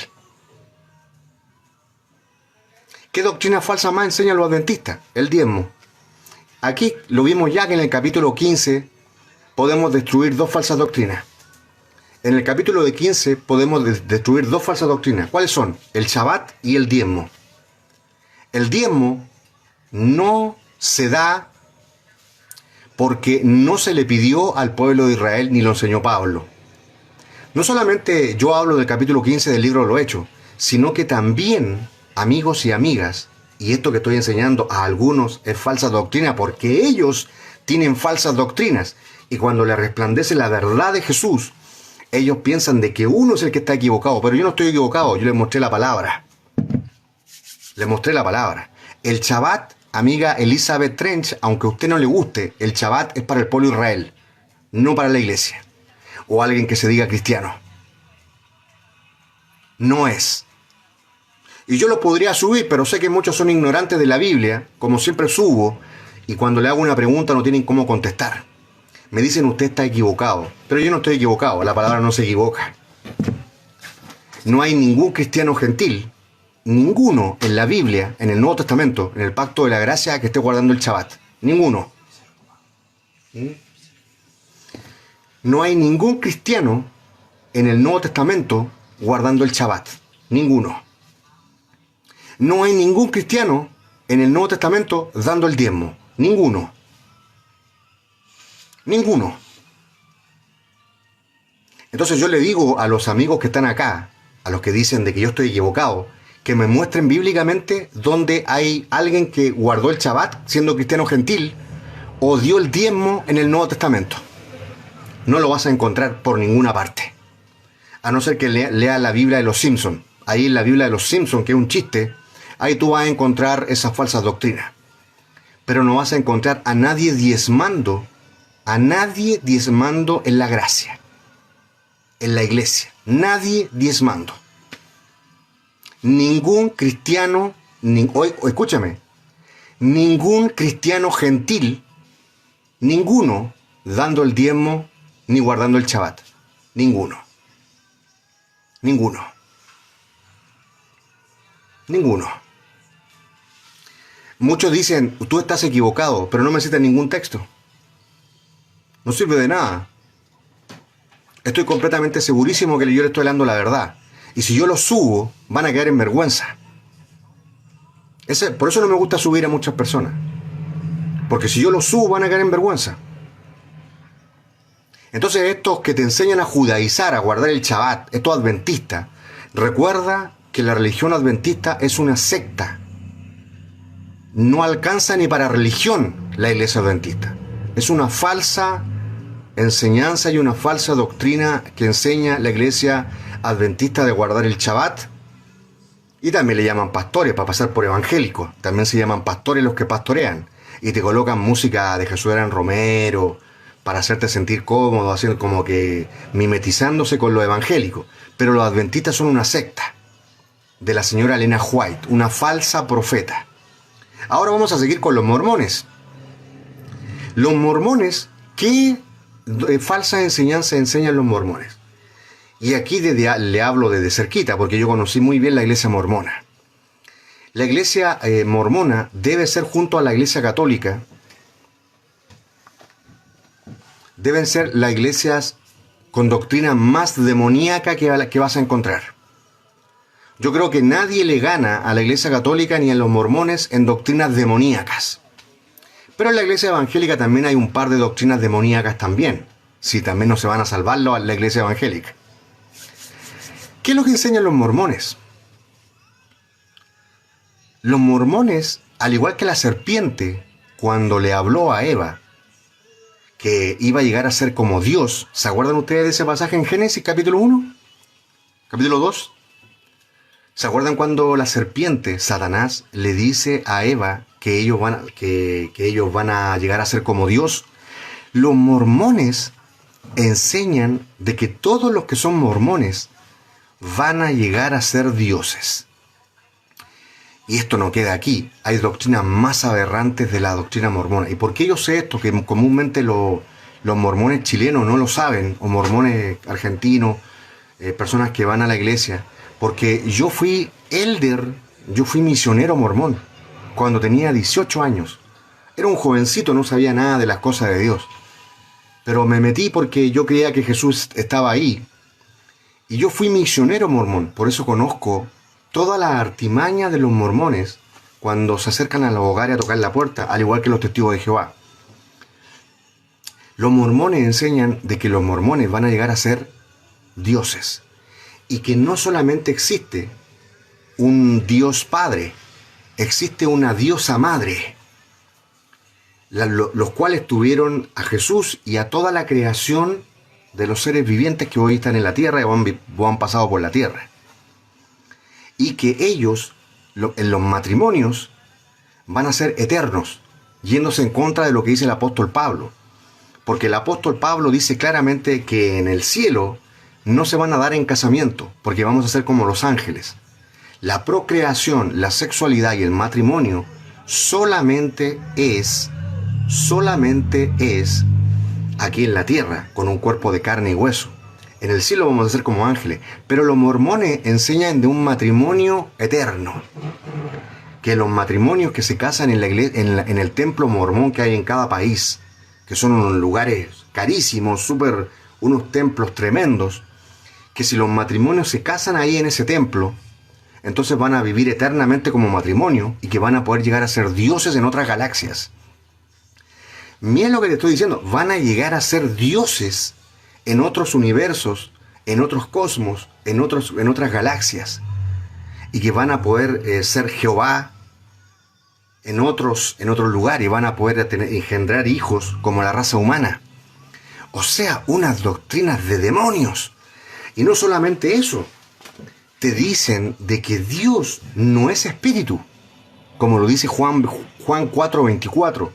¿Qué doctrina falsa más enseñan los adventistas? El diezmo. Aquí lo vimos ya que en el capítulo 15 podemos destruir 2 falsas doctrinas. En el capítulo de 15 podemos destruir 2 falsas doctrinas. ¿Cuáles son? El Shabbat y el diezmo. El diezmo no se da porque no se le pidió al pueblo de Israel ni lo enseñó Pablo. No solamente yo hablo del capítulo 15 del libro de los Hechos, sino que también, amigos y amigas, y esto que estoy enseñando a algunos es falsa doctrina porque ellos tienen falsas doctrinas, y cuando le resplandece la verdad de Jesús, ellos piensan de que uno es el que está equivocado, pero yo no estoy equivocado, yo les mostré la palabra. Les mostré la palabra. El Shabbat, amiga Elizabeth Trench, aunque a usted no le guste, el Shabbat es para el pueblo de Israel, no para la iglesia, o alguien que se diga cristiano. No es. Y yo lo podría subir, pero sé que muchos son ignorantes de la Biblia, como siempre subo, y cuando le hago una pregunta no tienen cómo contestar. Me dicen, usted está equivocado, pero yo no estoy equivocado, la palabra no se equivoca. No hay ningún cristiano gentil, ninguno en la Biblia, en el Nuevo Testamento, en el Pacto de la Gracia, que esté guardando el Shabbat. Ninguno. No hay ningún cristiano en el Nuevo Testamento guardando el Shabbat. Ninguno. No hay ningún cristiano en el Nuevo Testamento dando el diezmo. Ninguno. Ninguno. Entonces yo le digo a los amigos que están acá, a los que dicen de que yo estoy equivocado, que me muestren bíblicamente donde hay alguien que guardó el Shabbat siendo cristiano gentil o dio el diezmo en el Nuevo Testamento. No lo vas a encontrar por ninguna parte. A no ser que lea la Biblia de los Simpsons. Ahí en la Biblia de los Simpsons, que es un chiste, ahí tú vas a encontrar esas falsas doctrinas. Pero no vas a encontrar a nadie diezmando en la gracia, en la iglesia. Nadie diezmando. Ningún cristiano, escúchame, ningún cristiano gentil, ninguno dando el diezmo ni guardando el Shabbat. Ninguno. Ninguno. Ninguno. Muchos dicen, tú estás equivocado, pero no me citan ningún texto. No sirve de nada. Estoy completamente segurísimo que yo le estoy hablando la verdad. Y si yo lo subo, van a quedar en vergüenza. Por eso no me gusta subir a muchas personas. Porque si yo lo subo, van a quedar en vergüenza. Entonces estos que te enseñan a judaizar, a guardar el Shabbat, estos adventistas, recuerda que la religión adventista es una secta. No alcanza ni para religión la iglesia adventista. Es una falsa enseñanza y una falsa doctrina que enseña la iglesia adventista de guardar el Shabbat. Y también le llaman pastores para pasar por evangélicos. También se llaman pastores los que pastorean. Y te colocan música de Jesús Eran Romero para hacerte sentir cómodo, haciendo como que mimetizándose con lo evangélico. Pero los adventistas son una secta de la señora Elena White, una falsa profeta. Ahora vamos a seguir con los mormones. Los mormones, ¿qué falsa enseñanza enseñan los mormones? Y aquí le hablo desde cerquita, porque yo conocí muy bien la iglesia mormona. La iglesia mormona debe ser, junto a la iglesia católica, deben ser las iglesias con doctrina más demoníaca que vas a encontrar. Yo creo que nadie le gana a la iglesia católica ni a los mormones en doctrinas demoníacas. Pero en la iglesia evangélica también hay un par de doctrinas demoníacas también. Si también no se van a salvarlo a la iglesia evangélica. ¿Qué es lo que enseñan los mormones? Los mormones, al igual que la serpiente, cuando le habló a Eva, que iba a llegar a ser como Dios. ¿Se acuerdan ustedes de ese pasaje en Génesis capítulo 1? Capítulo 2. ¿Se acuerdan cuando la serpiente, Satanás, le dice a Eva que ellos van a llegar a ser como Dios? Los mormones enseñan de que todos los que son mormones van a llegar a ser dioses. Y esto no queda aquí. Hay doctrinas más aberrantes de la doctrina mormona. ¿Y por qué yo sé esto? Que comúnmente los mormones chilenos no lo saben, o mormones argentinos, personas que van a la iglesia. Porque yo fui misionero mormón, cuando tenía 18 años. Era un jovencito, no sabía nada de las cosas de Dios. Pero me metí porque yo creía que Jesús estaba ahí. Y yo fui misionero mormón, por eso conozco toda la artimaña de los mormones cuando se acercan a los hogares a tocar la puerta, al igual que los testigos de Jehová. Los mormones enseñan de que los mormones van a llegar a ser dioses y que no solamente existe un Dios Padre, existe una diosa madre, los cuales tuvieron a Jesús y a toda la creación de los seres vivientes que hoy están en la tierra o han pasado por la tierra. Y que ellos, en los matrimonios, van a ser eternos, yéndose en contra de lo que dice el apóstol Pablo. Porque el apóstol Pablo dice claramente que en el cielo no se van a dar en casamiento, porque vamos a ser como los ángeles. La procreación, la sexualidad y el matrimonio solamente es aquí en la tierra, con un cuerpo de carne y hueso. En el cielo vamos a ser como ángeles. Pero los mormones enseñan de un matrimonio eterno. Que los matrimonios que se casan en en el templo mormón que hay en cada país, que son unos lugares carísimos, unos templos tremendos, que si los matrimonios se casan ahí en ese templo, entonces van a vivir eternamente como matrimonio y que van a poder llegar a ser dioses en otras galaxias. Miren lo que te estoy diciendo, van a llegar a ser dioses en otros universos, en otros cosmos, en otras galaxias, y que van a poder ser Jehová en otros lugares, y van a poder engendrar hijos como la raza humana. O sea, unas doctrinas de demonios. Y no solamente eso, te dicen de que Dios no es espíritu, como lo dice Juan 4:24.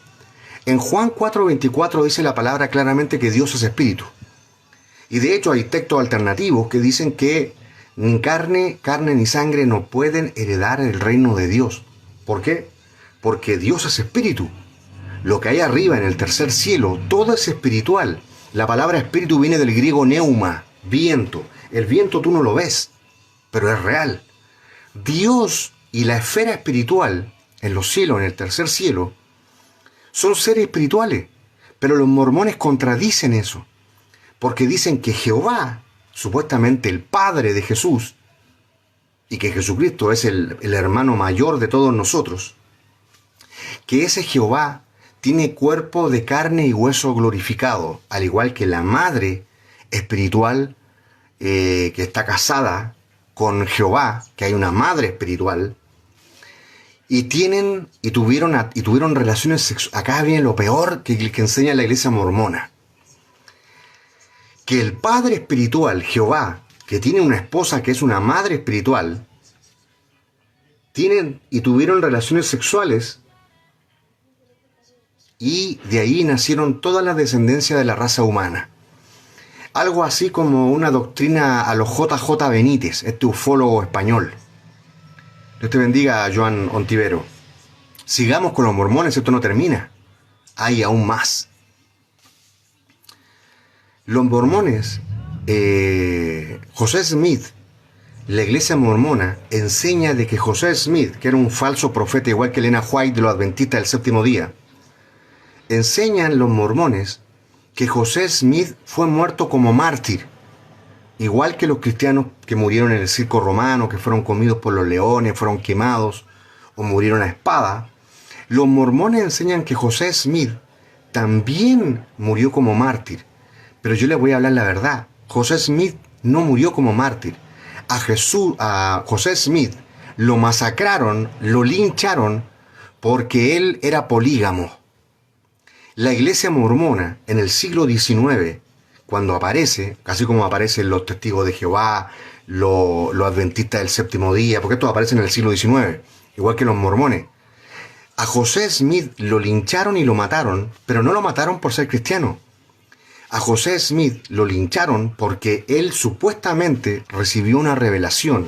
En Juan 4:24 dice la palabra claramente que Dios es espíritu. Y de hecho hay textos alternativos que dicen que ni carne ni sangre no pueden heredar el reino de Dios. ¿Por qué? Porque Dios es espíritu. Lo que hay arriba en el tercer cielo, todo es espiritual. La palabra espíritu viene del griego neuma, viento. El viento tú no lo ves, pero es real. Dios y la esfera espiritual en los cielos, en el tercer cielo, son seres espirituales. Pero los mormones contradicen eso. Porque dicen que Jehová, supuestamente el Padre de Jesús, y que Jesucristo es el hermano mayor de todos nosotros, que ese Jehová tiene cuerpo de carne y hueso glorificado, al igual que la madre espiritual que está casada con Jehová, que hay una madre espiritual, y tuvieron relaciones sexuales. Acá viene lo peor que enseña la iglesia mormona. Que el padre espiritual, Jehová, que tiene una esposa que es una madre espiritual, tuvieron relaciones sexuales, y de ahí nacieron toda la descendencia de la raza humana. Algo así como una doctrina a los J.J. Benítez, este ufólogo español. Dios te bendiga, Joan Ontivero. Sigamos con los mormones, esto no termina. Hay aún más. Los mormones José Smith, la iglesia mormona, enseña de que José Smith, que era un falso profeta igual que Elena White de los adventistas del séptimo día, enseñan los mormones que José Smith fue muerto como mártir, igual que los cristianos que murieron en el circo romano, que fueron comidos por los leones, fueron quemados o murieron a espada. Los mormones enseñan que José Smith también murió como mártir. Pero yo les voy a hablar la verdad. José Smith no murió como mártir. A José Smith lo masacraron, lo lincharon porque él era polígamo. La iglesia mormona en el siglo XIX, cuando aparece, casi como aparecen los testigos de Jehová, los adventistas del séptimo día, porque estos aparecen en el siglo XIX, igual que los mormones. A José Smith lo lincharon y lo mataron, pero no lo mataron por ser cristiano. A José Smith lo lincharon porque él supuestamente recibió una revelación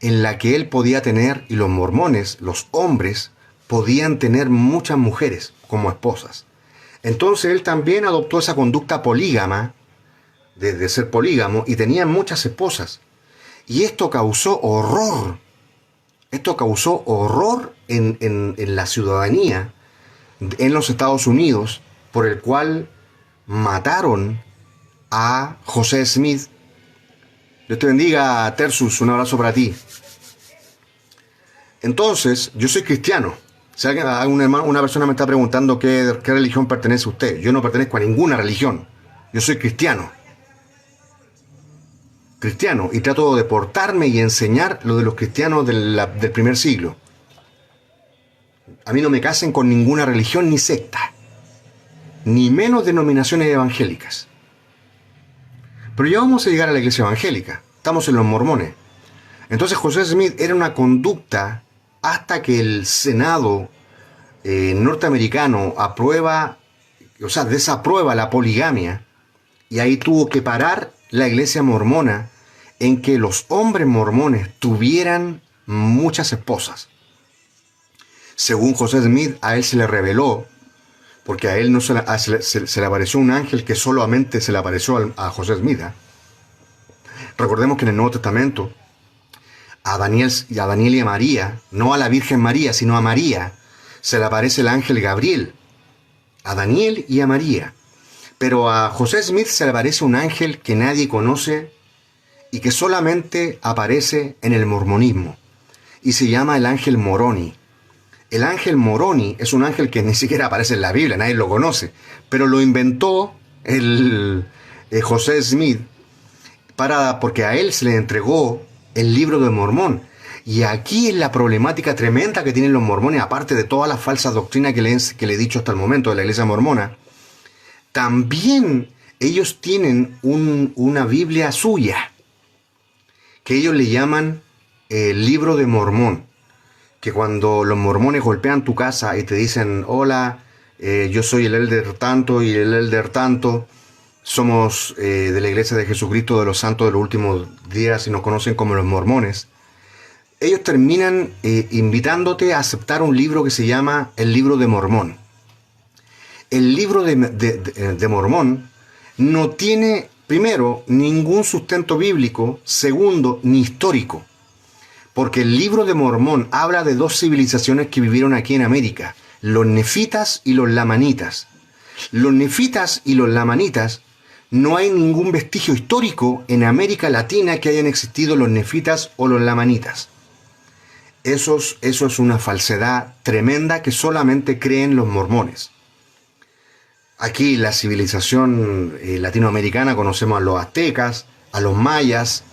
en la que él podía tener, y los mormones, los hombres, podían tener muchas mujeres como esposas. Entonces él también adoptó esa conducta polígama, de ser polígamo, y tenía muchas esposas. Y esto causó horror. Esto causó horror en la ciudadanía en los Estados Unidos, por el cual mataron a José Smith. Dios te bendiga, Tersus, un abrazo para ti. Entonces, yo soy cristiano. Si alguien, una persona me está preguntando qué religión pertenece a usted, yo no pertenezco a ninguna religión. Yo soy cristiano. Cristiano, y trato de portarme y enseñar lo de los cristianos del primer siglo. A mí no me casen con ninguna religión ni secta, ni menos denominaciones evangélicas. Pero ya vamos a llegar a la iglesia evangélica. Estamos en los mormones. Entonces José Smith era una conducta hasta que el Senado norteamericano desaprueba la poligamia, y ahí tuvo que parar la iglesia mormona en que los hombres mormones tuvieran muchas esposas. Según José Smith, a él se le reveló, porque a él no se le apareció un ángel que solamente se le apareció a José Smith. Recordemos que en el Nuevo Testamento a Daniel y a María, no a la Virgen María, sino a María, se le aparece el ángel Gabriel. A Daniel y a María. Pero a José Smith se le aparece un ángel que nadie conoce y que solamente aparece en el mormonismo, y se llama el ángel Moroni. El ángel Moroni es un ángel que ni siquiera aparece en la Biblia, nadie lo conoce, pero lo inventó José Smith porque a él se le entregó el libro de Mormón. Y aquí es la problemática tremenda que tienen los mormones, aparte de todas las falsas doctrinas que le he dicho hasta el momento de la iglesia mormona. También ellos tienen una Biblia suya, que ellos le llaman el libro de Mormón. Que cuando los mormones golpean tu casa y te dicen, hola, yo soy el elder tanto y el elder tanto, somos de la iglesia de Jesucristo de los santos de los últimos días y nos conocen como los mormones, ellos terminan invitándote a aceptar un libro que se llama el libro de Mormón. El libro de Mormón no tiene, primero, ningún sustento bíblico, segundo, ni histórico. Porque el libro de Mormón habla de dos civilizaciones que vivieron aquí en América, los nefitas y los lamanitas. Los nefitas y los lamanitas, no hay ningún vestigio histórico en América Latina que hayan existido los nefitas o los lamanitas. Eso es una falsedad tremenda que solamente creen los mormones. Aquí la civilización latinoamericana conocemos a los aztecas, a los mayas,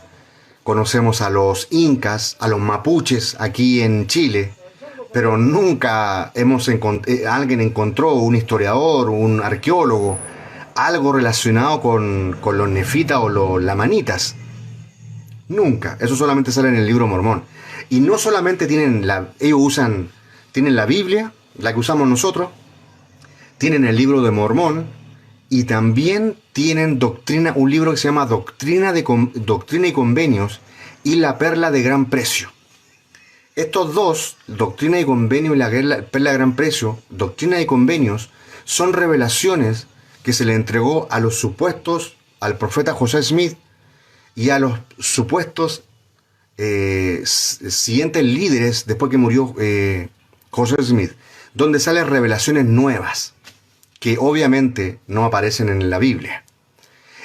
conocemos a los incas, a los mapuches aquí en Chile, pero nunca alguien encontró, un historiador, un arqueólogo, algo relacionado con los nefitas o los lamanitas. Nunca. Eso solamente sale en el libro Mormón. Y no solamente tienen la Biblia, la que usamos nosotros, tienen el libro de Mormón, y también tienen un libro que se llama Doctrina y Convenios y la Perla de Gran Precio. Estos dos, Doctrina y Convenio y la Perla de Gran Precio, Doctrina y Convenios, son revelaciones que se le entregó a los supuestos, al profeta José Smith y a los supuestos siguientes líderes después que murió José Smith, donde salen revelaciones nuevas que obviamente no aparecen en la Biblia.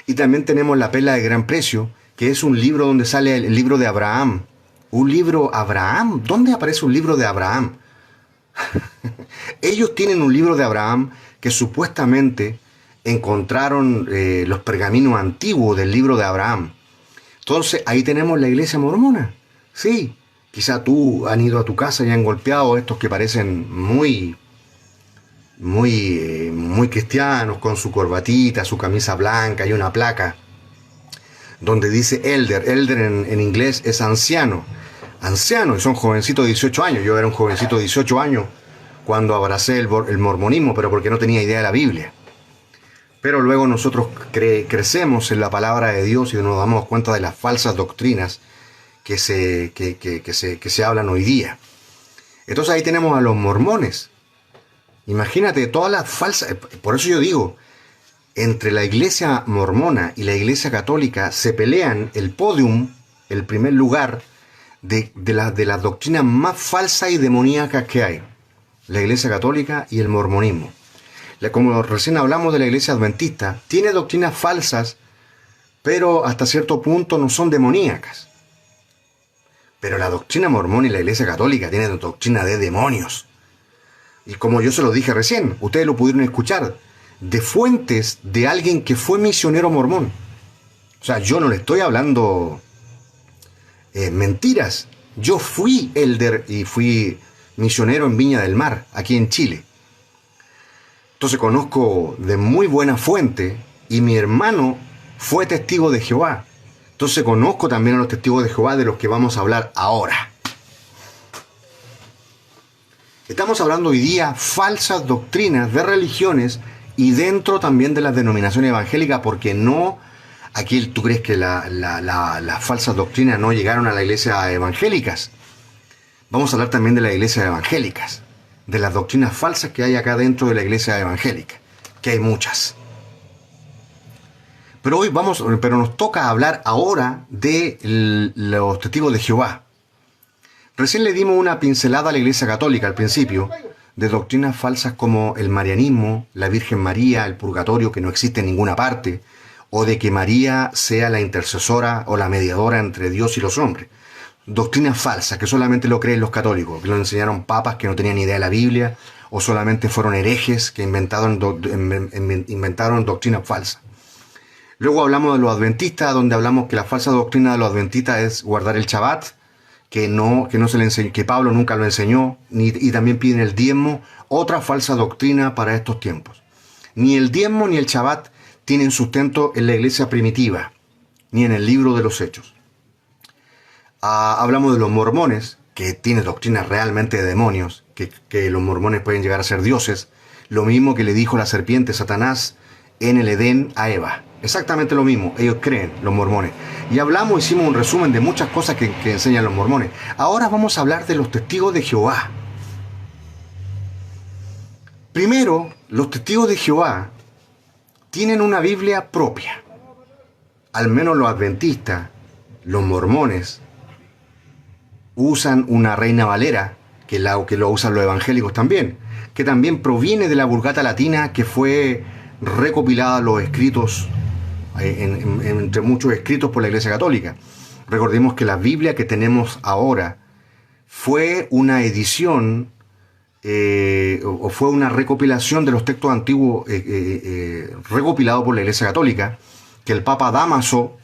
Y también tenemos La Perla de Gran Precio, que es un libro donde sale el libro de Abraham. ¿Un libro Abraham? ¿Dónde aparece un libro de Abraham? Ellos tienen un libro de Abraham que supuestamente encontraron los pergaminos antiguos del libro de Abraham. Entonces ahí tenemos la iglesia mormona. Sí, quizá tú han ido a tu casa y han golpeado estos que parecen muy cristianos, con su corbatita, su camisa blanca y una placa donde dice elder. Elder en inglés es anciano. Anciano, y son jovencitos de 18 años. Yo era un jovencito de 18 años cuando abracé el mormonismo, pero porque no tenía idea de la Biblia. Pero luego nosotros crecemos en la palabra de Dios y nos damos cuenta de las falsas doctrinas que se hablan hoy día. Entonces ahí tenemos a los mormones. Imagínate todas las falsas. Por eso yo digo, entre la iglesia mormona y la iglesia católica se pelean el podium, el primer lugar de las doctrinas más falsas y demoníacas que hay. La iglesia católica y el mormonismo. Como recién hablamos de la iglesia adventista, tiene doctrinas falsas, pero hasta cierto punto no son demoníacas. Pero la doctrina mormona y la iglesia católica tienen doctrina de demonios. Y como yo se lo dije recién, ustedes lo pudieron escuchar, de fuentes de alguien que fue misionero mormón. O sea, yo no le estoy hablando mentiras. Yo fui elder y fui misionero en Viña del Mar, aquí en Chile. Entonces conozco de muy buena fuente y mi hermano fue testigo de Jehová. Entonces conozco también a los testigos de Jehová de los que vamos a hablar ahora. Estamos hablando hoy día falsas doctrinas de religiones y dentro también de las denominaciones evangélicas, porque no, aquí tú crees que las falsas doctrinas no llegaron a las iglesias evangélicas. Vamos a hablar también de las iglesias evangélicas, de las doctrinas falsas que hay acá dentro de la iglesia evangélica, que hay muchas. Pero nos toca hablar ahora de los testigos de Jehová. Recién le dimos una pincelada a la iglesia católica al principio, de doctrinas falsas como el marianismo, la Virgen María, el purgatorio que no existe en ninguna parte, o de que María sea la intercesora o la mediadora entre Dios y los hombres. Doctrinas falsas que solamente lo creen los católicos, que lo enseñaron papas que no tenían idea de la Biblia, o solamente fueron herejes que inventaron doctrinas falsas. Luego hablamos de los adventistas, donde hablamos que la falsa doctrina de los adventistas es guardar el Shabbat, que no se le enseñó, que Pablo nunca lo enseñó, y también piden el diezmo, otra falsa doctrina para estos tiempos. Ni el diezmo ni el Shabbat tienen sustento en la iglesia primitiva, ni en el libro de los Hechos. Hablamos de los mormones, que tienen doctrinas realmente de demonios, que los mormones pueden llegar a ser dioses, lo mismo que le dijo la serpiente Satanás en el Edén a Eva. Exactamente lo mismo, ellos creen, los mormones. Y hicimos un resumen de muchas cosas que enseñan los mormones. Ahora vamos a hablar de los testigos de Jehová. Primero, los testigos de Jehová tienen una Biblia propia. Al menos los adventistas, los mormones, usan una Reina Valera, que lo usan los evangélicos también, que también proviene de la Vulgata Latina, que fue recopilada los escritos, entre muchos escritos por la Iglesia Católica. Recordemos que la Biblia que tenemos ahora fue una edición o fue una recopilación de los textos antiguos recopilados por la Iglesia Católica, que el Papa Dámaso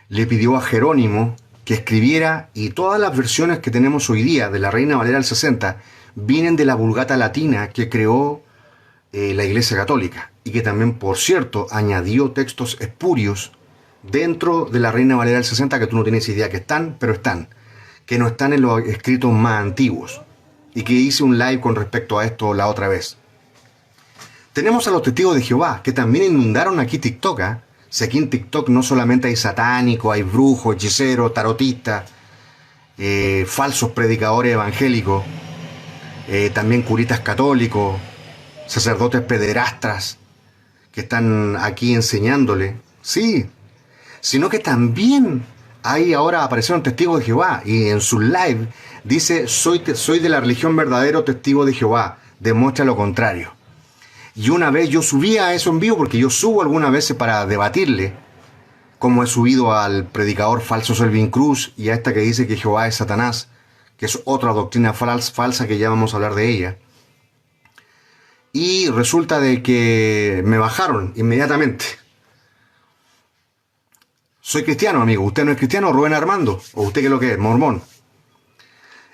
le pidió a Jerónimo que escribiera, y todas las versiones que tenemos hoy día de la Reina Valera del 60 vienen de la Vulgata Latina que creó la Iglesia Católica, y que también, por cierto, añadió textos espurios dentro de la Reina Valera del 60 que tú no tienes idea que están, pero están, que no están en los escritos más antiguos, y que hice un live con respecto a esto la otra vez. Tenemos a los testigos de Jehová, que también inundaron aquí TikTok. Si aquí en TikTok no solamente hay satánicos, hay brujos, hechiceros, tarotistas, falsos predicadores evangélicos, también curitas católicos, sacerdotes pederastras, que están aquí enseñándole, sí, sino que también ahí ahora aparecieron testigos de Jehová y en su live dice, soy de la religión verdadero testigo de Jehová, demuestra lo contrario. Y una vez yo subí a eso en vivo, porque yo subo algunas veces para debatirle, como he subido al predicador falso Selvin Cruz y a esta que dice que Jehová es Satanás, que es otra doctrina falsa que ya vamos a hablar de ella. Y resulta de que me bajaron inmediatamente. Soy cristiano, amigo. ¿Usted no es cristiano, Rubén Armando? ¿O usted qué es lo que es? Mormón.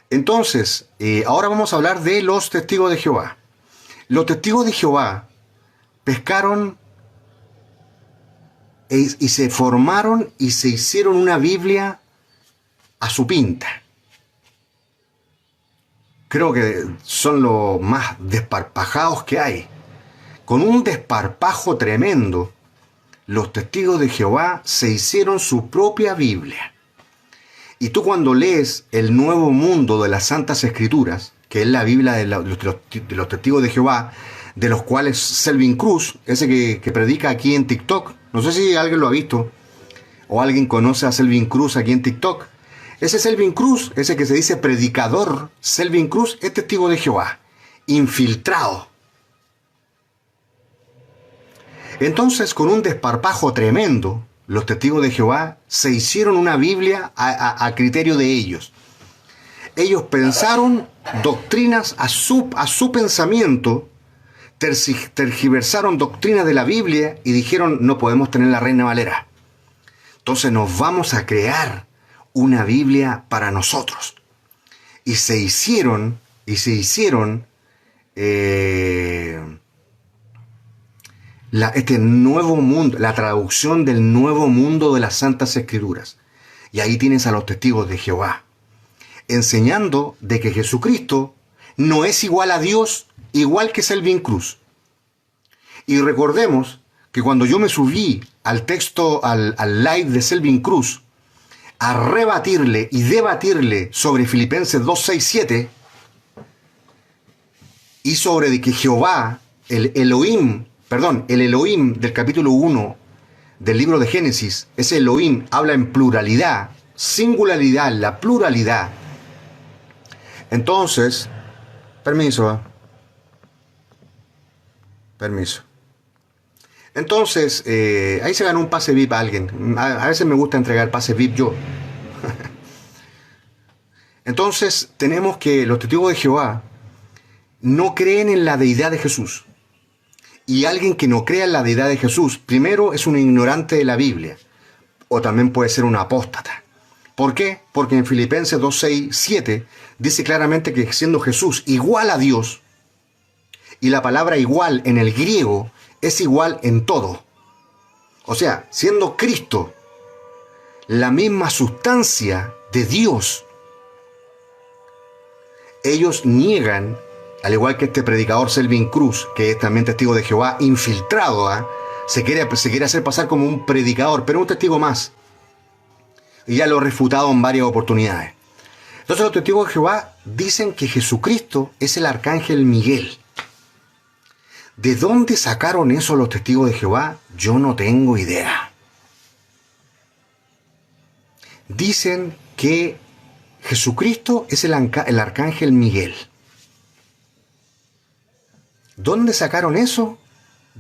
Entonces, ahora vamos a hablar de los testigos de Jehová. Los testigos de Jehová pescaron y se formaron y se hicieron una Biblia a su pinta. Creo que son los más desparpajados que hay. Con un desparpajo tremendo, los testigos de Jehová se hicieron su propia Biblia. Y tú cuando lees el Nuevo Mundo de las Santas Escrituras, que es la Biblia de los testigos de Jehová, de los cuales Selvin Cruz, ese que predica aquí en TikTok, no sé si alguien lo ha visto, o alguien conoce a Selvin Cruz aquí en TikTok. Ese Selvin Cruz, ese que se dice predicador, Selvin Cruz, es testigo de Jehová, infiltrado. Entonces, con un desparpajo tremendo, los testigos de Jehová se hicieron una Biblia a criterio de ellos. Ellos pensaron doctrinas a su pensamiento, tergiversaron doctrinas de la Biblia y dijeron, no podemos tener la Reina Valera. Entonces nos vamos a crear una Biblia para nosotros. Y se hicieron este nuevo mundo, la traducción del Nuevo Mundo de las Santas Escrituras. Y ahí tienes a los testigos de Jehová, enseñando de que Jesucristo no es igual a Dios, igual que Selvin Cruz. Y recordemos que cuando yo me subí al texto, al live de Selvin Cruz, a rebatirle y debatirle sobre Filipenses 2:6-7 y sobre de que Jehová, el Elohim del capítulo 1 del libro de Génesis, ese Elohim habla en pluralidad, singularidad, la pluralidad. Entonces, permiso. Entonces, ahí se ganó un pase VIP a alguien. A veces me gusta entregar pase VIP yo. Entonces, tenemos que los testigos de Jehová no creen en la deidad de Jesús. Y alguien que no crea en la deidad de Jesús, primero es un ignorante de la Biblia, o también puede ser un apóstata. ¿Por qué? Porque en Filipenses 2:6-7 dice claramente que siendo Jesús igual a Dios, y la palabra igual en el griego es igual en todo. O sea, siendo Cristo la misma sustancia de Dios, ellos niegan, al igual que este predicador Selvin Cruz, que es también testigo de Jehová, infiltrado, se quiere hacer pasar como un predicador, pero un testigo más. Y ya lo he refutado en varias oportunidades. Entonces los testigos de Jehová dicen que Jesucristo es el arcángel Miguel. ¿De dónde sacaron eso los testigos de Jehová? Yo no tengo idea. Dicen que Jesucristo es el arcángel Miguel. ¿Dónde sacaron eso?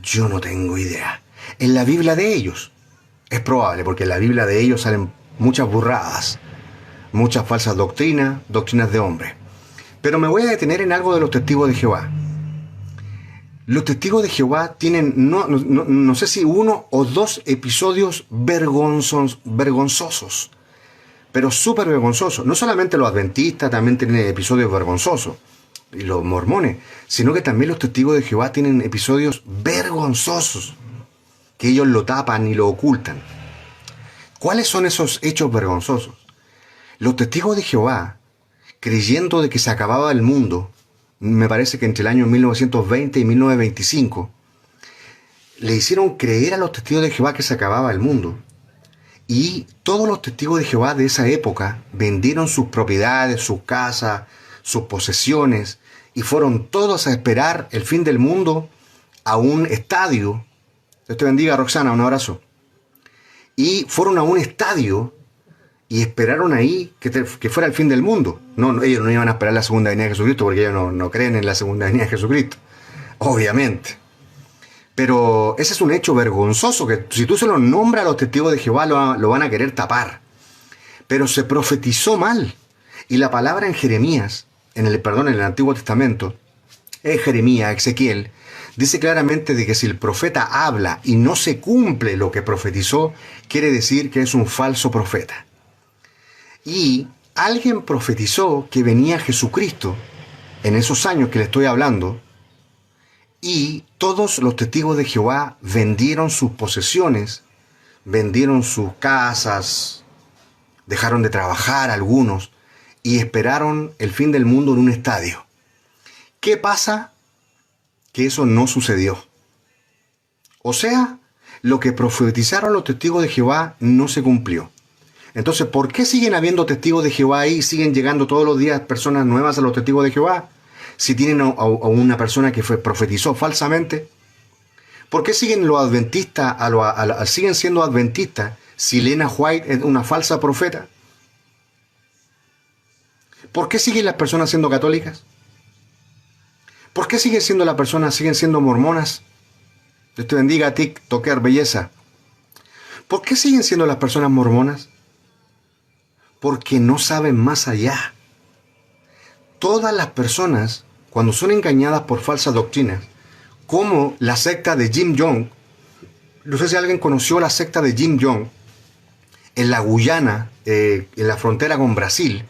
Yo no tengo idea. En la Biblia de ellos. Es probable, porque en la Biblia de ellos salen muchas burradas, muchas falsas doctrinas de hombres. Pero me voy a detener en algo de los testigos de Jehová. Los testigos de Jehová tienen, no sé si 1 o 2 episodios vergonzosos, pero súper vergonzosos. No solamente los adventistas también tienen episodios vergonzosos, y los mormones, sino que también los testigos de Jehová tienen episodios vergonzosos, que ellos lo tapan y lo ocultan. ¿Cuáles son esos hechos vergonzosos? Los testigos de Jehová, creyendo de que se acababa el mundo, me parece que entre el año 1920 y 1925, le hicieron creer a los testigos de Jehová que se acababa el mundo. Y todos los testigos de Jehová de esa época vendieron sus propiedades, sus casas, sus posesiones, y fueron todos a esperar el fin del mundo a un estadio Dios te bendiga, Roxana, un abrazo. Y fueron a un estadio y esperaron ahí que fuera el fin del mundo. No, ellos no iban a esperar la segunda venida de Jesucristo porque ellos no creen en la segunda venida de Jesucristo, obviamente. Pero ese es un hecho vergonzoso que si tú se lo nombras a los testigos de Jehová lo van a querer tapar. Pero se profetizó mal. Y la palabra en Jeremías, en el Antiguo Testamento, en Jeremías, Ezequiel, dice claramente de que si el profeta habla y no se cumple lo que profetizó, quiere decir que es un falso profeta. Y alguien profetizó que venía Jesucristo en esos años que le estoy hablando, y todos los testigos de Jehová vendieron sus posesiones, vendieron sus casas, dejaron de trabajar algunos y esperaron el fin del mundo en un estadio. ¿Qué pasa? Que eso no sucedió. O sea, lo que profetizaron los testigos de Jehová no se cumplió. Entonces, ¿por qué siguen habiendo testigos de Jehová ahí? ¿Siguen llegando todos los días personas nuevas a los testigos de Jehová? Si tienen a una persona que profetizó falsamente. ¿Por qué siguen los adventistas, siguen siendo adventistas si Elena White es una falsa profeta? ¿Por qué siguen las personas siendo católicas? ¿Por qué siguen siendo mormonas? Dios te bendiga a ti, Toquer Belleza. ¿Por qué siguen siendo las personas mormonas? Porque no saben más allá. Todas las personas, cuando son engañadas por falsas doctrinas, como la secta de Jim Young, no sé si alguien conoció la secta de Jim Young, en la Guyana, en la frontera con Brasil.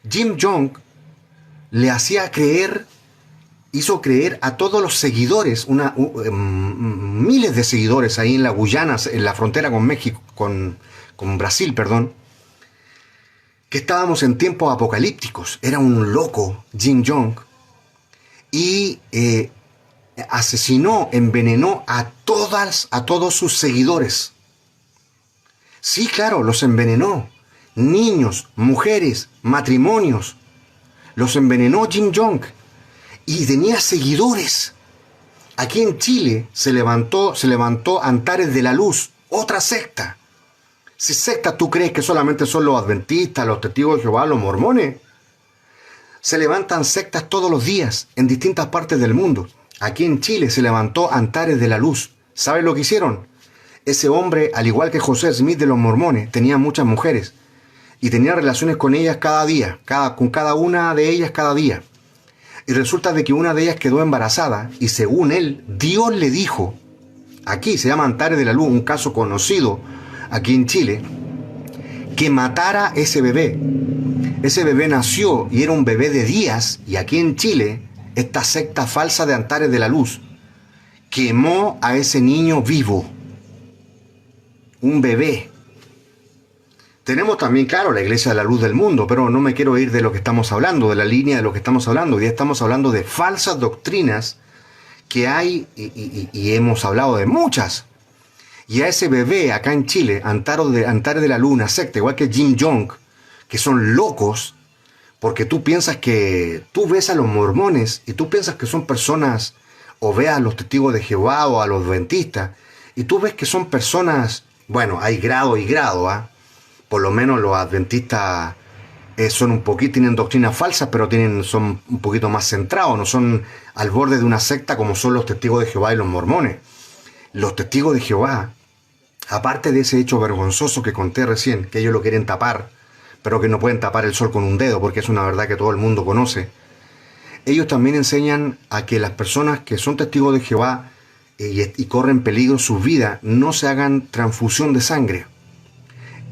Jim Young le hizo creer a todos los seguidores, miles de seguidores ahí en la Guyana, en la frontera con México, con Brasil, perdón, que estábamos en tiempos apocalípticos. Era un loco, Jim Young, y envenenó a todos sus seguidores. Sí, claro, los envenenó. Niños, mujeres, matrimonios. Los envenenó Jim Young. Y tenía seguidores. Aquí en Chile se levantó Antares de la Luz, otra secta. Si secta tú crees que solamente son los adventistas, los testigos de Jehová, los mormones. Se levantan sectas todos los días en distintas partes del mundo. Aquí en Chile se levantó Antares de la Luz. ¿Sabes lo que hicieron? Ese hombre, al igual que José Smith de los mormones, tenía muchas mujeres y tenía relaciones con ellas cada día, con cada una de ellas cada día. Y resulta de que una de ellas quedó embarazada y según él, Dios le dijo, aquí se llama Antares de la Luz, un caso conocido aquí en Chile, que matara ese bebé. Ese bebé nació y era un bebé de días, y aquí en Chile, esta secta falsa de Antares de la Luz quemó a ese niño vivo. Un bebé. Tenemos también, claro, la Iglesia de la Luz del Mundo, pero no me quiero ir de lo que estamos hablando, de la línea de lo que estamos hablando. Hoy día estamos hablando de falsas doctrinas que hay y hemos hablado de muchas. Y a ese bebé acá en Chile, Antares de la Luz, una secta, igual que Jim Young, que son locos, porque tú ves a los mormones y tú piensas que son personas, o veas a los testigos de Jehová o a los adventistas, y tú ves que son personas, bueno, hay grado y grado, ¿ah? Por lo menos los adventistas tienen doctrinas falsas, pero son un poquito más centrados, no son al borde de una secta como son los testigos de Jehová y los mormones. Los testigos de Jehová, aparte de ese hecho vergonzoso que conté recién, que ellos lo quieren tapar, pero que no pueden tapar el sol con un dedo, porque es una verdad que todo el mundo conoce, ellos también enseñan a que las personas que son testigos de Jehová y corren peligro sus vidas, no se hagan transfusión de sangre.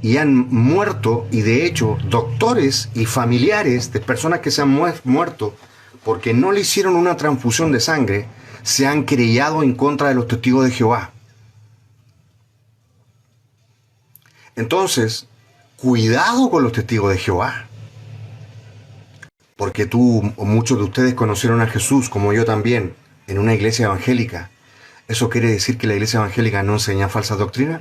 Y han muerto, y de hecho, doctores y familiares de personas que se han muerto porque no le hicieron una transfusión de sangre, se han querellado en contra de los testigos de Jehová. Entonces, cuidado con los testigos de Jehová. Porque muchos de ustedes conocieron a Jesús, como yo también, en una iglesia evangélica. ¿Eso quiere decir que la iglesia evangélica no enseña falsas doctrinas?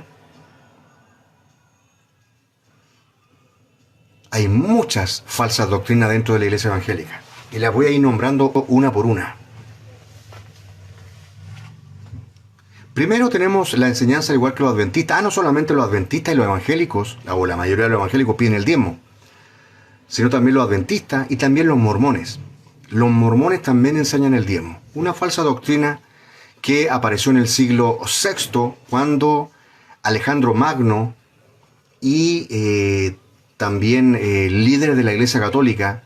Hay muchas falsas doctrinas dentro de la iglesia evangélica. Y las voy a ir nombrando una por una. Primero tenemos la enseñanza, al igual que los adventistas. No solamente los adventistas y los evangélicos, o la mayoría de los evangélicos piden el diezmo, sino también los adventistas y también los mormones. Los mormones también enseñan el diezmo. Una falsa doctrina que apareció en el siglo VI, cuando Alejandro Magno y también líderes de la Iglesia Católica.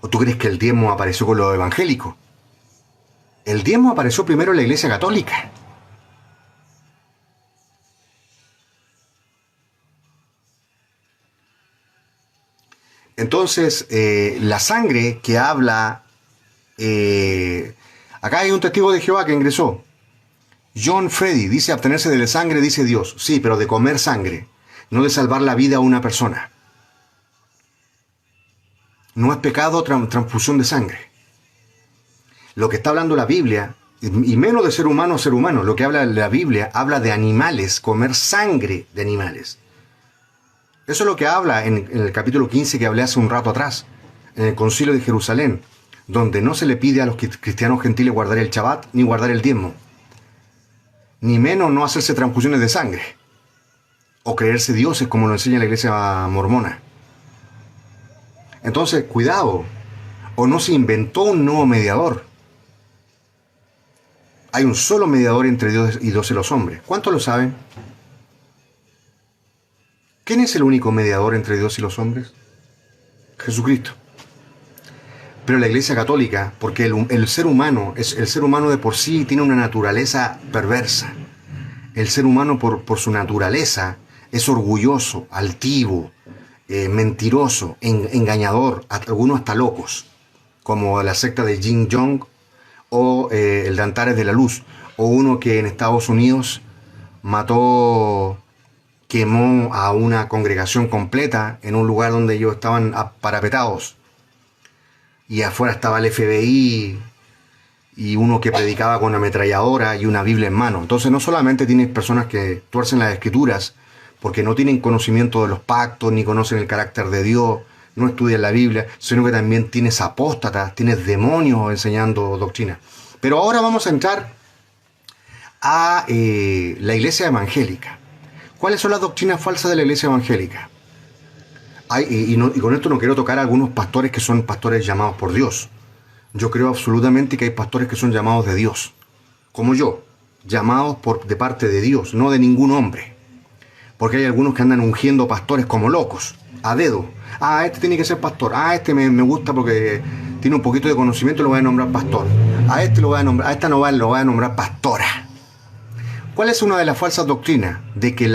¿O tú crees que el diezmo apareció con los evangélicos? El diezmo apareció primero en la Iglesia Católica. Entonces, la sangre que habla... acá hay un testigo de Jehová que ingresó. John Freddy dice: abstenerse de la sangre, dice Dios. Sí, pero de comer sangre, no de salvar la vida a una persona. No es pecado transfusión de sangre. Lo que está hablando la Biblia, y menos de ser humano a ser humano, lo que habla la Biblia, habla de animales, comer sangre de animales. Eso es lo que habla en el capítulo 15 que hablé hace un rato atrás, en el Concilio de Jerusalén, donde no se le pide a los cristianos gentiles guardar el Shabbat ni guardar el diezmo, ni menos no hacerse transfusiones de sangre, o creerse dioses como lo enseña la iglesia mormona. Entonces, cuidado, o no se inventó un nuevo mediador. Hay un solo mediador entre Dios y los hombres. ¿Cuántos lo saben? ¿Quién es el único mediador entre Dios y los hombres? Jesucristo. Pero la Iglesia Católica, porque el ser humano de por sí tiene una naturaleza perversa. El ser humano por su naturaleza es orgulloso, altivo, mentiroso, engañador, algunos hasta locos, como la secta de Jin Jong o el de Antares de la Luz, o uno que en Estados Unidos quemó a una congregación completa en un lugar donde ellos estaban parapetados, y afuera estaba el FBI y uno que predicaba con una ametralladora y una Biblia en mano. Entonces no solamente tienes personas que tuercen las escrituras porque no tienen conocimiento de los pactos, ni conocen el carácter de Dios, no estudian la Biblia, sino que también tienes apóstatas, tienes demonios enseñando doctrina. Pero ahora vamos a entrar a la iglesia evangélica. ¿Cuáles son las doctrinas falsas de la iglesia evangélica? Y con esto no quiero tocar a algunos pastores que son pastores llamados por Dios. Yo creo absolutamente que hay pastores que son llamados de Dios, como yo, llamados de parte de Dios, no de ningún hombre. Porque hay algunos que andan ungiendo pastores como locos, a dedo. Este tiene que ser pastor. Este me gusta porque tiene un poquito de conocimiento, lo voy a nombrar pastor. A este lo voy a nombrar, a esta no lo voy a nombrar pastora. ¿Cuál es una de las falsas doctrinas? De que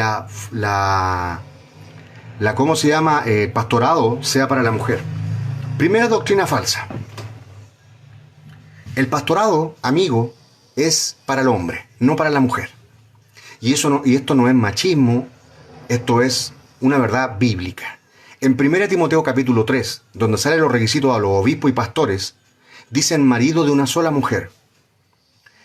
¿cómo se llama? Pastorado sea para la mujer. Primera doctrina falsa. El pastorado, amigo, es para el hombre, no para la mujer. Y esto no es machismo, esto es una verdad bíblica. En 1 Timoteo capítulo 3, donde salen los requisitos a los obispos y pastores, dicen marido de una sola mujer.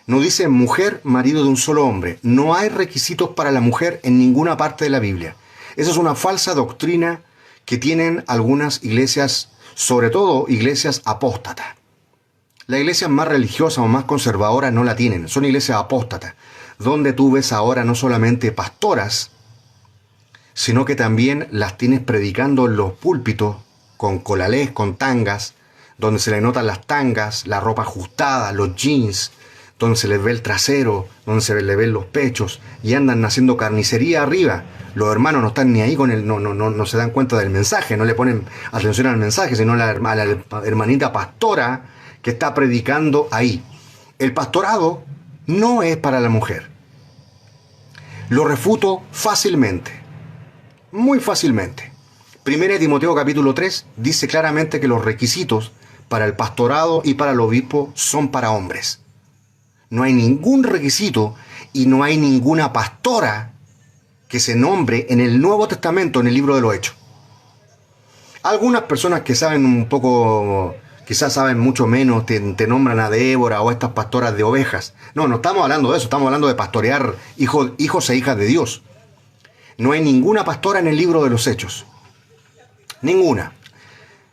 No dice mujer, marido de un solo hombre. No hay requisitos para la mujer en ninguna parte de la Biblia. Esa es una falsa doctrina que tienen algunas iglesias, sobre todo iglesias apóstatas. Las iglesias más religiosas o más conservadoras no la tienen, son iglesias apóstatas, donde tú ves ahora no solamente pastoras, sino que también las tienes predicando en los púlpitos con colalés, con tangas, donde se le notan las tangas, la ropa ajustada, los jeans, donde se les ve el trasero, donde se les ven los pechos, y andan haciendo carnicería arriba. Los hermanos no están ni ahí con no se dan cuenta del mensaje, no le ponen atención al mensaje, sino a la hermanita pastora que está predicando ahí. El pastorado no es para la mujer. Lo refuto fácilmente, muy fácilmente. 1 Timoteo capítulo 3 dice claramente que los requisitos para el pastorado y para el obispo son para hombres. No hay ningún requisito y no hay ninguna pastora que se nombre en el Nuevo Testamento, en el libro de los Hechos. Algunas personas que saben un poco, quizás saben mucho menos, te nombran a Débora o a estas pastoras de ovejas. No estamos hablando de eso, estamos hablando de pastorear hijos e hijas de Dios. No hay ninguna pastora en el libro de los Hechos. Ninguna.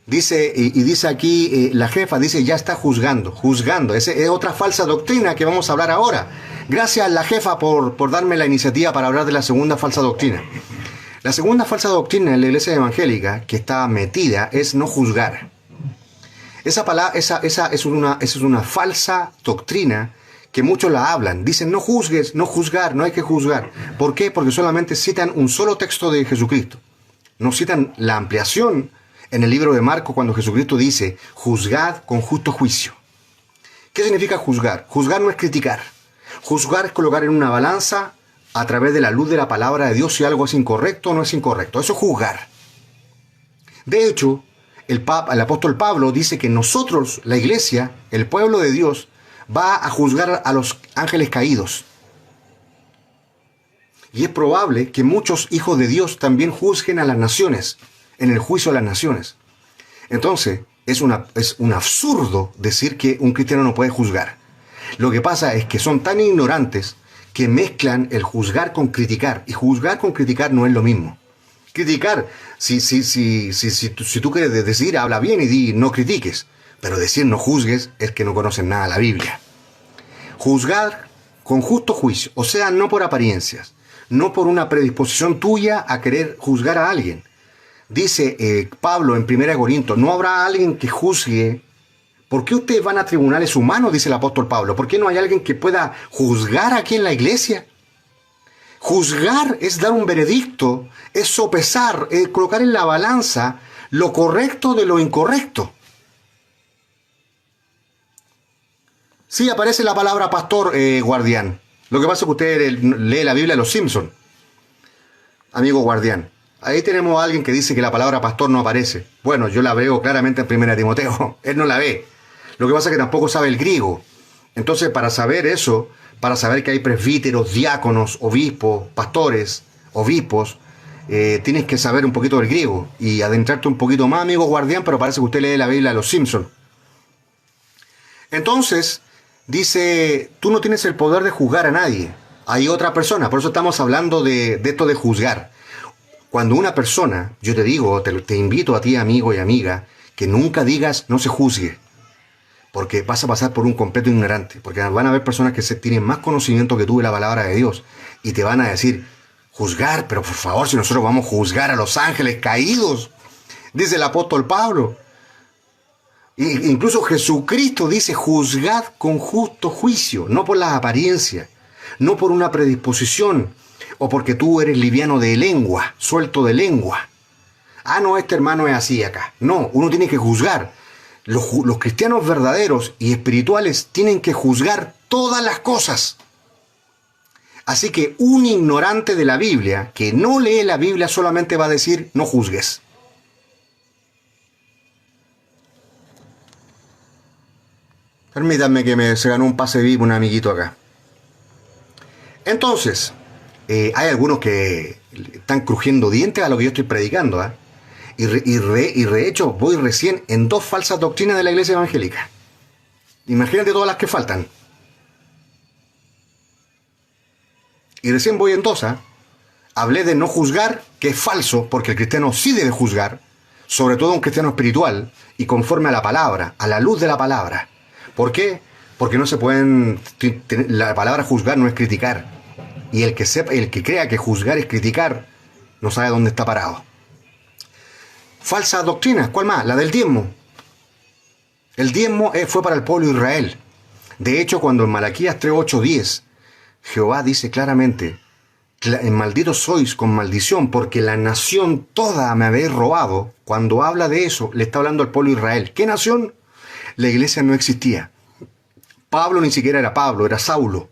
Dice, y dice aquí, la jefa dice, ya está juzgando. Esa es otra falsa doctrina que vamos a hablar ahora. Gracias a la jefa por darme la iniciativa para hablar de la segunda falsa doctrina. La segunda falsa doctrina en la iglesia evangélica que está metida es no juzgar. Esa es una falsa doctrina que muchos la hablan. Dicen no juzgues, no juzgar, no hay que juzgar. ¿Por qué? Porque solamente citan un solo texto de Jesucristo. No citan la ampliación en el libro de Marcos cuando Jesucristo dice juzgad con justo juicio. ¿Qué significa juzgar? Juzgar no es criticar. Juzgar es colocar en una balanza a través de la luz de la palabra de Dios si algo es incorrecto o no es incorrecto. Eso es juzgar. De hecho, el apóstol Pablo dice que nosotros, la iglesia, el pueblo de Dios, va a juzgar a los ángeles caídos. Y es probable que muchos hijos de Dios también juzguen a las naciones, en el juicio de las naciones. Entonces, es un absurdo decir que un cristiano no puede juzgar. Lo que pasa es que son tan ignorantes que mezclan el juzgar con criticar. Y juzgar con criticar no es lo mismo. Criticar, si tú quieres decir, habla bien y di no critiques. Pero decir no juzgues es que no conocen nada de la Biblia. Juzgar con justo juicio, o sea, no por apariencias, no por una predisposición tuya a querer juzgar a alguien. Dice Pablo en 1 Corintios, no habrá alguien que juzgue. ¿Por qué ustedes van a tribunales humanos? Dice el apóstol Pablo. ¿Por qué no hay alguien que pueda juzgar aquí en la iglesia? Juzgar es dar un veredicto, es sopesar, es colocar en la balanza lo correcto de lo incorrecto. Sí, aparece la palabra pastor, guardián. Lo que pasa es que usted lee la Biblia de los Simpsons. Amigo guardián. Ahí tenemos a alguien que dice que la palabra pastor no aparece. Bueno, yo la veo claramente en 1 Timoteo. Él no la ve. Lo que pasa es que tampoco sabe el griego. Entonces, para saber eso, para saber que hay presbíteros, diáconos, obispos, pastores, obispos, tienes que saber un poquito del griego y adentrarte un poquito más, amigo guardián, pero parece que usted lee la Biblia de los Simpsons. Entonces, dice, tú no tienes el poder de juzgar a nadie. Hay otra persona, por eso estamos hablando de esto de juzgar. Cuando una persona, yo te digo, te invito a ti, amigo y amiga, que nunca digas no se juzgue, porque vas a pasar por un completo ignorante, porque van a haber personas que tienen más conocimiento que tú de la palabra de Dios, y te van a decir, juzgar, pero por favor, si nosotros vamos a juzgar a los ángeles caídos, dice el apóstol Pablo. Incluso Jesucristo dice, juzgad con justo juicio, no por las apariencias, no por una predisposición, o porque tú eres liviano de lengua, suelto de lengua. Ah, no, este hermano es así acá. No, uno tiene que juzgar. Los cristianos verdaderos y espirituales tienen que juzgar todas las cosas. Así que un ignorante de la Biblia, que no lee la Biblia, solamente va a decir, no juzgues. Permítanme que se ganó un pase VIP un amiguito acá. Entonces, hay algunos que están crujiendo dientes a lo que yo estoy predicando, ¿eh? Y de hecho, voy recién en 2 falsas doctrinas de la iglesia evangélica. Imagínate todas las que faltan. Y recién voy en 2, ¿eh? Hablé de no juzgar, que es falso, porque el cristiano sí debe juzgar, sobre todo un cristiano espiritual, y conforme a la palabra, a la luz de la palabra. ¿Por qué? Porque no se pueden... La palabra juzgar no es criticar. Y el que crea que juzgar es criticar, no sabe dónde está parado. Falsa doctrina, ¿cuál más? La del diezmo. El diezmo fue para el pueblo de Israel. De hecho, cuando en Malaquías 3:8-10, Jehová dice claramente, malditos sois con maldición, porque la nación toda me habéis robado. Cuando habla de eso, le está hablando al pueblo de Israel. ¿Qué nación? La iglesia no existía. Pablo ni siquiera era Pablo, era Saulo.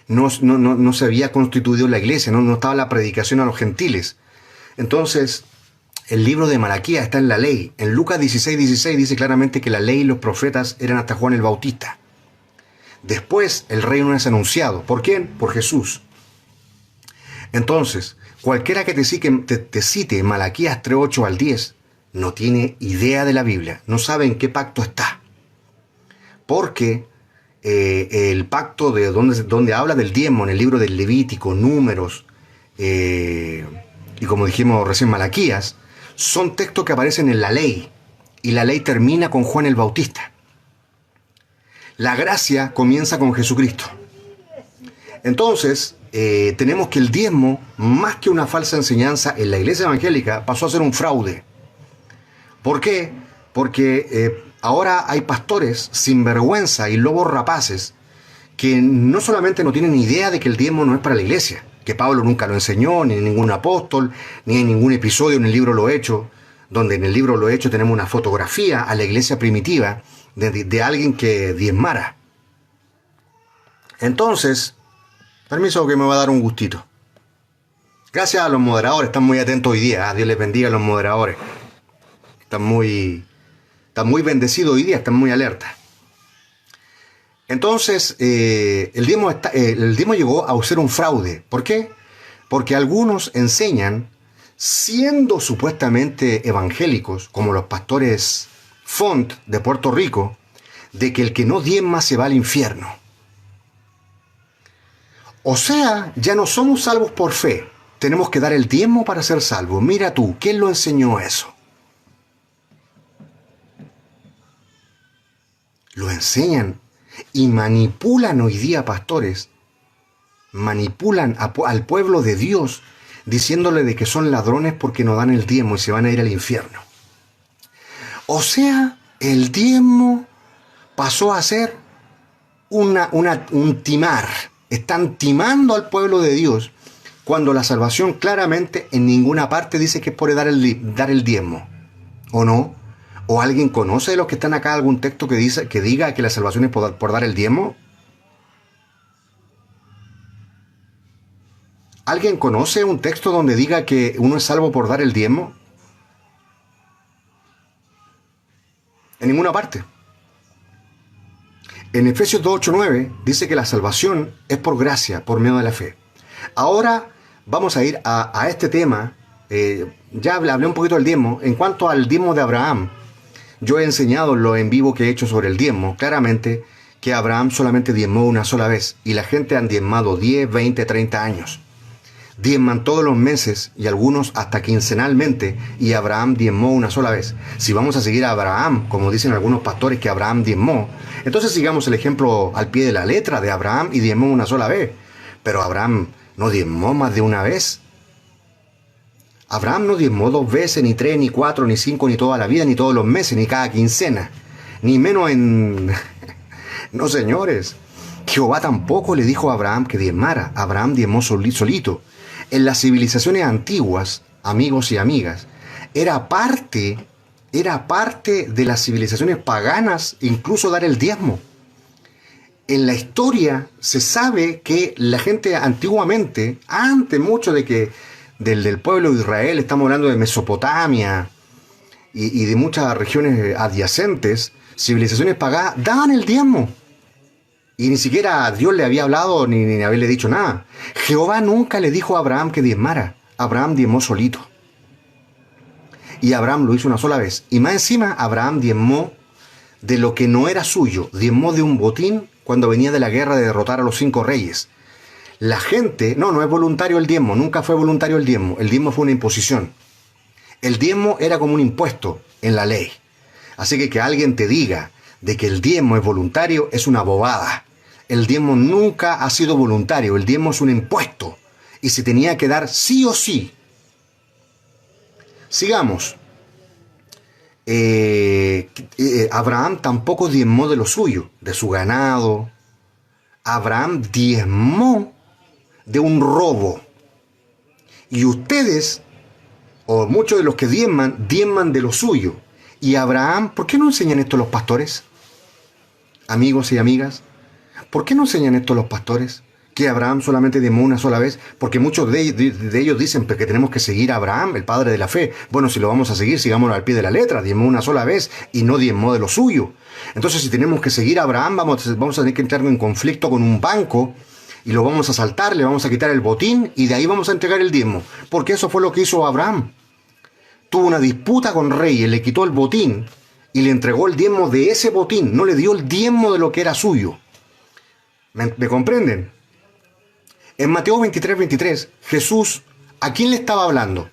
No se había constituido la iglesia, no estaba la predicación a los gentiles. Entonces, el libro de Malaquías está en la ley. En Lucas 16:16 dice claramente que la ley y los profetas eran hasta Juan el Bautista. Después, el reino es anunciado. ¿Por quién? Por Jesús. Entonces, cualquiera que te cite Malaquías 3:8-10 no tiene idea de la Biblia, no sabe en qué pacto está. Porque el pacto de donde habla del diezmo en el libro del Levítico, Números, y como dijimos recién Malaquías, son textos que aparecen en la ley, y la ley termina con Juan el Bautista. La gracia comienza con Jesucristo. Entonces, tenemos que el diezmo, más que una falsa enseñanza en la iglesia evangélica, pasó a ser un fraude. ¿Por qué? Porque ahora hay pastores sinvergüenza y lobos rapaces que no solamente no tienen idea de que el diezmo no es para la iglesia, que Pablo nunca lo enseñó, ni ningún apóstol, ni en ningún episodio en el libro Lo Hecho, donde en el libro Lo Hecho tenemos una fotografía a la iglesia primitiva de alguien que diezmara. Entonces, permiso que me va a dar un gustito. Gracias a los moderadores, están muy atentos hoy día. Dios les bendiga a los moderadores. Están muy bendecidos hoy día, están muy alerta. Entonces, el diezmo llegó a ser un fraude. ¿Por qué? Porque algunos enseñan, siendo supuestamente evangélicos, como los pastores Font de Puerto Rico, de que el que no diezma se va al infierno. O sea, ya no somos salvos por fe. Tenemos que dar el diezmo para ser salvos. Mira tú, ¿quién lo enseñó eso? Lo enseñan y manipulan hoy día pastores. Manipulan al pueblo de Dios diciéndole de que son ladrones porque no dan el diezmo y se van a ir al infierno. O sea, el diezmo pasó a ser un timar. Están timando al pueblo de Dios cuando la salvación claramente en ninguna parte dice que es por dar el diezmo. ¿O no? ¿O alguien conoce de los que están acá algún texto que diga que la salvación es por dar el diezmo? ¿Alguien conoce un texto donde diga que uno es salvo por dar el diezmo? En ninguna parte. En Efesios 2:8-9 dice que la salvación es por gracia, por medio de la fe. Ahora vamos a ir a este tema. Ya hablé un poquito del diezmo. En cuanto al diezmo de Abraham, yo he enseñado lo en vivo que he hecho sobre el diezmo, claramente que Abraham solamente diezmó una sola vez y la gente han diezmado 10, 20, 30 años. Diezman todos los meses y algunos hasta quincenalmente y Abraham diezmó una sola vez. Si vamos a seguir a Abraham, como dicen algunos pastores que Abraham diezmó, entonces sigamos el ejemplo al pie de la letra de Abraham y diezmó una sola vez. Pero Abraham no diezmó más de una vez. Abraham no diezmó 2 veces, ni 3, ni 4, ni 5, ni toda la vida, ni todos los meses, ni cada quincena, ni menos en... No, señores. Jehová tampoco le dijo a Abraham que diezmara. Abraham diezmó solito. En las civilizaciones antiguas, amigos y amigas, era parte de las civilizaciones paganas incluso dar el diezmo. En la historia se sabe que la gente antiguamente, antes mucho del pueblo de Israel, estamos hablando de Mesopotamia y de muchas regiones adyacentes, civilizaciones paganas, daban el diezmo. Y ni siquiera Dios le había hablado ni haberle dicho nada. Jehová nunca le dijo a Abraham que diezmara. Abraham diezmó solito. Y Abraham lo hizo una sola vez. Y más encima, Abraham diezmó de lo que no era suyo. Diezmó de un botín cuando venía de la guerra de derrotar a los 5 reyes. La gente, no es voluntario el diezmo. Nunca fue voluntario el diezmo. El diezmo fue una imposición. El diezmo era como un impuesto en la ley. Así que alguien te diga de que el diezmo es voluntario es una bobada. El diezmo nunca ha sido voluntario, el diezmo es un impuesto y se tenía que dar sí o sí. Sigamos. Abraham tampoco diezmó de lo suyo, de su ganado. Abraham diezmó de un robo. Y ustedes, o muchos de los que diezman de lo suyo. Y Abraham, ¿por qué no enseñan esto los pastores? Amigos y amigas, ¿por qué no enseñan esto los pastores? Que Abraham solamente diezmó una sola vez, porque muchos de ellos dicen que tenemos que seguir a Abraham, el padre de la fe. Bueno, si lo vamos a seguir, sigámoslo al pie de la letra. Diezmó una sola vez y no diezmó de lo suyo. Entonces, si tenemos que seguir a Abraham, vamos a tener que entrar en conflicto con un banco y lo vamos a asaltar, le vamos a quitar el botín y de ahí vamos a entregar el diezmo. Porque eso fue lo que hizo Abraham. Tuvo una disputa con reyes, le quitó el botín y le entregó el diezmo de ese botín. No le dio el diezmo de lo que era suyo. ¿Me comprenden? En Mateo 23:23, Jesús, ¿a quién le estaba hablando?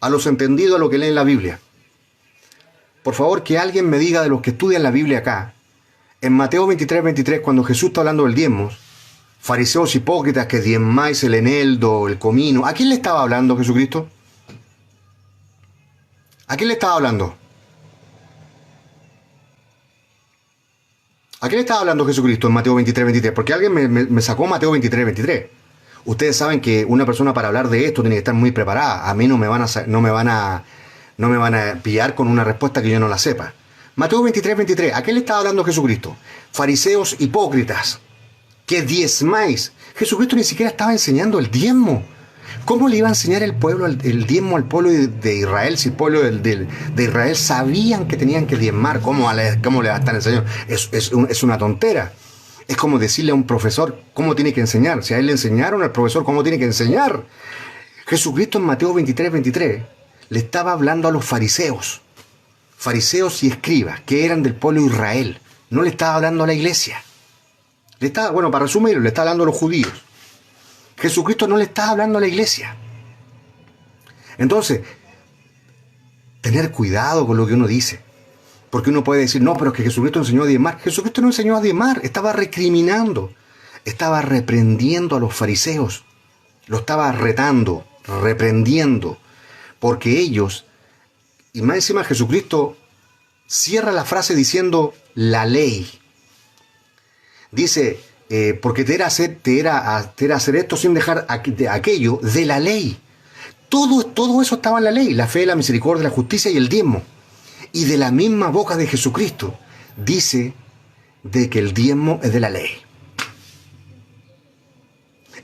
A los entendidos, a los que leen la Biblia. Por favor, que alguien me diga de los que estudian la Biblia acá. En Mateo 23:23, cuando Jesús está hablando del diezmo, Fariseos hipócritas que diezmáis el eneldo, el comino. ¿A quién le estaba hablando Jesucristo? ¿A quién le estaba hablando? ¿A quién le estaba hablando Jesucristo en Mateo 23:23? Porque alguien me sacó Mateo 23:23. Ustedes saben que una persona para hablar de esto tiene que estar muy preparada. A mí no me van a pillar con una respuesta que yo no la sepa. Mateo 23:23. ¿A quién le estaba hablando Jesucristo? Fariseos hipócritas que diezmáis. Jesucristo ni siquiera estaba enseñando el diezmo. ¿Cómo le iba a enseñar el diezmo al pueblo de Israel si el pueblo de Israel sabían que tenían que diezmar? ¿Cómo le va a estar enseñando? Es una tontera. Es como decirle a un profesor cómo tiene que enseñar. Si a él le enseñaron al profesor cómo tiene que enseñar. Jesucristo en Mateo 23:23 le estaba hablando a los fariseos y escribas que eran del pueblo de Israel. No le estaba hablando a la iglesia. Para resumirlo, le estaba hablando a los judíos. Jesucristo no le estaba hablando a la iglesia. Entonces, tener cuidado con lo que uno dice. Porque uno puede decir, no, pero es que Jesucristo enseñó a diezmar. Jesucristo no enseñó a diezmar, estaba recriminando, estaba reprendiendo a los fariseos. Lo estaba retando, reprendiendo. Porque ellos, y más encima Jesucristo cierra la frase diciendo la ley. Dice, porque te era hacer esto sin dejar aquello de la ley. Todo eso estaba en la ley, la fe, la misericordia, la justicia y el diezmo. Y de la misma boca de Jesucristo dice de que el diezmo es de la ley.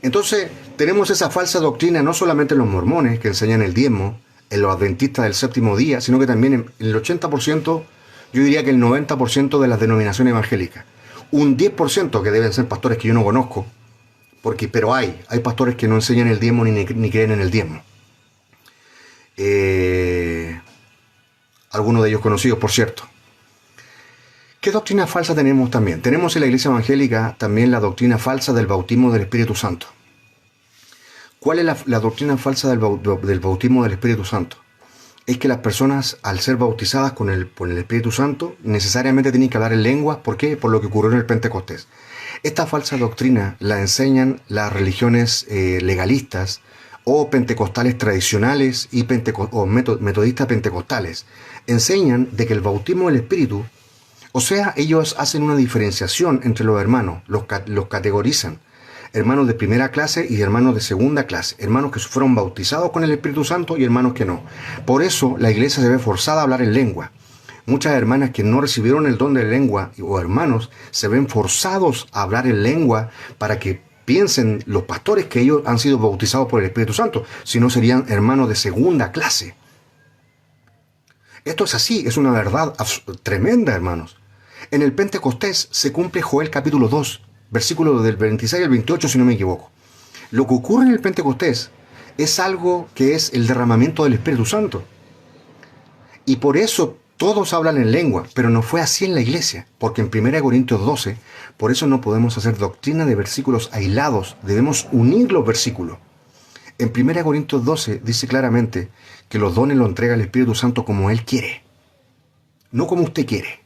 Entonces tenemos esa falsa doctrina no solamente en los mormones que enseñan el diezmo, en los adventistas del séptimo día, sino que también en el 80%, yo diría que el 90% de las denominaciones evangélicas. Un 10% que deben ser pastores que yo no conozco, pero hay pastores que no enseñan el diezmo ni creen en el diezmo. Algunos de ellos conocidos, por cierto. ¿Qué doctrina falsa tenemos también? Tenemos en la iglesia evangélica también la doctrina falsa del bautismo del Espíritu Santo. ¿Cuál es la doctrina falsa del bautismo del Espíritu Santo? Es que las personas, al ser bautizadas por el Espíritu Santo, necesariamente tienen que hablar en lenguas. ¿Por qué? Por lo que ocurrió en el Pentecostés. Esta falsa doctrina la enseñan las religiones legalistas o pentecostales tradicionales o metodistas pentecostales. Enseñan de que el bautismo del Espíritu, o sea, ellos hacen una diferenciación entre los hermanos, los categorizan. Hermanos de primera clase y hermanos de segunda clase, hermanos que fueron bautizados con el Espíritu Santo y hermanos que no. Por eso la iglesia se ve forzada a hablar en lengua. Muchas hermanas que no recibieron el don de lengua o hermanos se ven forzados a hablar en lengua para que piensen los pastores que ellos han sido bautizados por el Espíritu Santo, si no serían hermanos de segunda clase. Esto es así, es una verdad tremenda, hermanos. En el Pentecostés se cumple Joel capítulo 2, versículo del 26 al 28, si no me equivoco. Lo que ocurre en el Pentecostés es algo que es el derramamiento del Espíritu Santo. Y por eso todos hablan en lengua, pero no fue así en la iglesia, porque en 1 Corintios 12, por eso no podemos hacer doctrina de versículos aislados, debemos unir los versículos. En 1 Corintios 12 dice claramente que los dones los entrega el Espíritu Santo como Él quiere, no como usted quiere.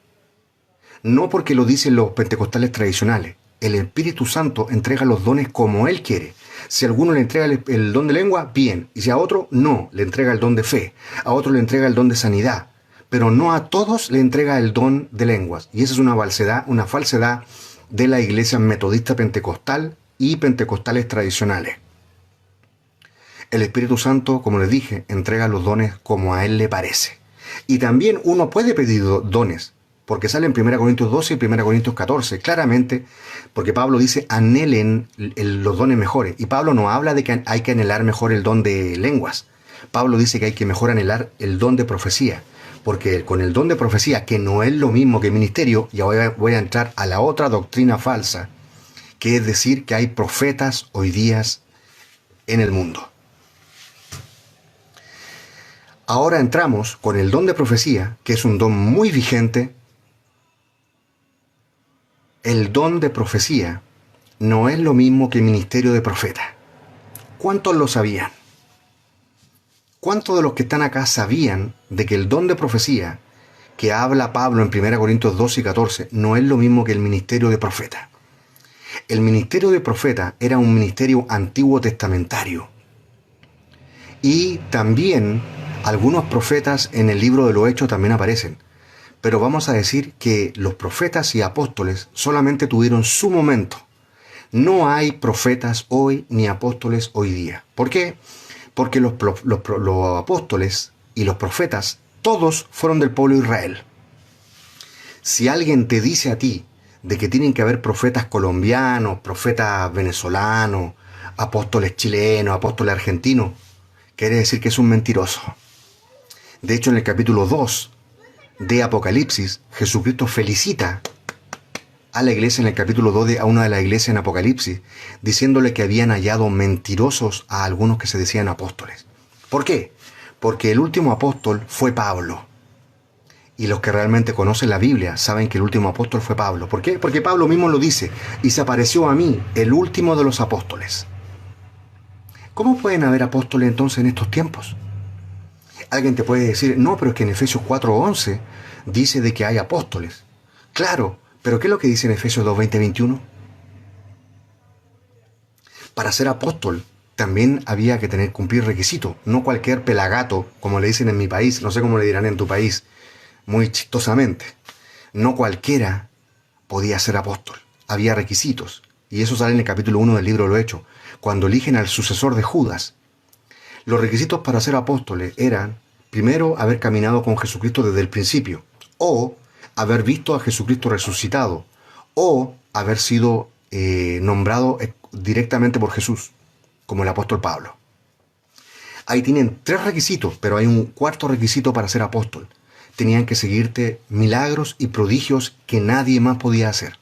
No porque lo dicen los pentecostales tradicionales. El Espíritu Santo entrega los dones como Él quiere. Si a alguno le entrega el don de lengua, bien. Y si a otro, no. Le entrega el don de fe. A otro le entrega el don de sanidad. Pero no a todos le entrega el don de lenguas. Y esa es una falsedad de la iglesia metodista pentecostal y pentecostales tradicionales. El Espíritu Santo, como les dije, entrega los dones como a Él le parece. Y también uno puede pedir dones. Porque sale en 1 Corintios 12 y 1 Corintios 14, claramente, porque Pablo dice, anhelen los dones mejores. Y Pablo no habla de que hay que anhelar mejor el don de lenguas. Pablo dice que hay que mejor anhelar el don de profecía. Porque con el don de profecía, que no es lo mismo que ministerio, ya voy a entrar a la otra doctrina falsa, que es decir que hay profetas hoy día en el mundo. Ahora entramos con el don de profecía, que es un don muy vigente. El don de profecía no es lo mismo que el ministerio de profeta. ¿Cuántos lo sabían? ¿Cuántos de los que están acá sabían de que el don de profecía que habla Pablo en 1 Corintios 12 y 14 no es lo mismo que el ministerio de profeta? El ministerio de profeta era un ministerio antiguo testamentario. Y también algunos profetas en el libro de los Hechos también aparecen. Pero vamos a decir que los profetas y apóstoles solamente tuvieron su momento. No hay profetas hoy ni apóstoles hoy día. ¿Por qué? Porque los apóstoles y los profetas, todos fueron del pueblo de Israel. Si alguien te dice a ti de que tienen que haber profetas colombianos, profetas venezolanos, apóstoles chilenos, apóstoles argentinos, quiere decir que es un mentiroso. De hecho, en el capítulo 2 de Apocalipsis, Jesucristo felicita a la iglesia en el capítulo 2 a una de las iglesias en Apocalipsis, diciéndole que habían hallado mentirosos a algunos que se decían apóstoles. ¿Por qué? Porque el último apóstol fue Pablo. Y los que realmente conocen la Biblia saben que el último apóstol fue Pablo. ¿Por qué? Porque Pablo mismo lo dice, y se apareció a mí, el último de los apóstoles. ¿Cómo pueden haber apóstoles entonces en estos tiempos? Alguien te puede decir, no, pero es que en Efesios 4:11 dice de que hay apóstoles. Claro, pero ¿qué es lo que dice en Efesios 2:20-21? Para ser apóstol también había que cumplir requisitos. No cualquier pelagato, como le dicen en mi país, no sé cómo le dirán en tu país, muy chistosamente. No cualquiera podía ser apóstol. Había requisitos. Y eso sale en el capítulo 1 del libro de los Hechos, cuando eligen al sucesor de Judas. Los requisitos para ser apóstoles eran, primero, haber caminado con Jesucristo desde el principio, o haber visto a Jesucristo resucitado, o haber sido nombrado directamente por Jesús, como el apóstol Pablo. Ahí tienen 3 requisitos, pero hay un cuarto requisito para ser apóstol. Tenían que seguirte milagros y prodigios que nadie más podía hacer.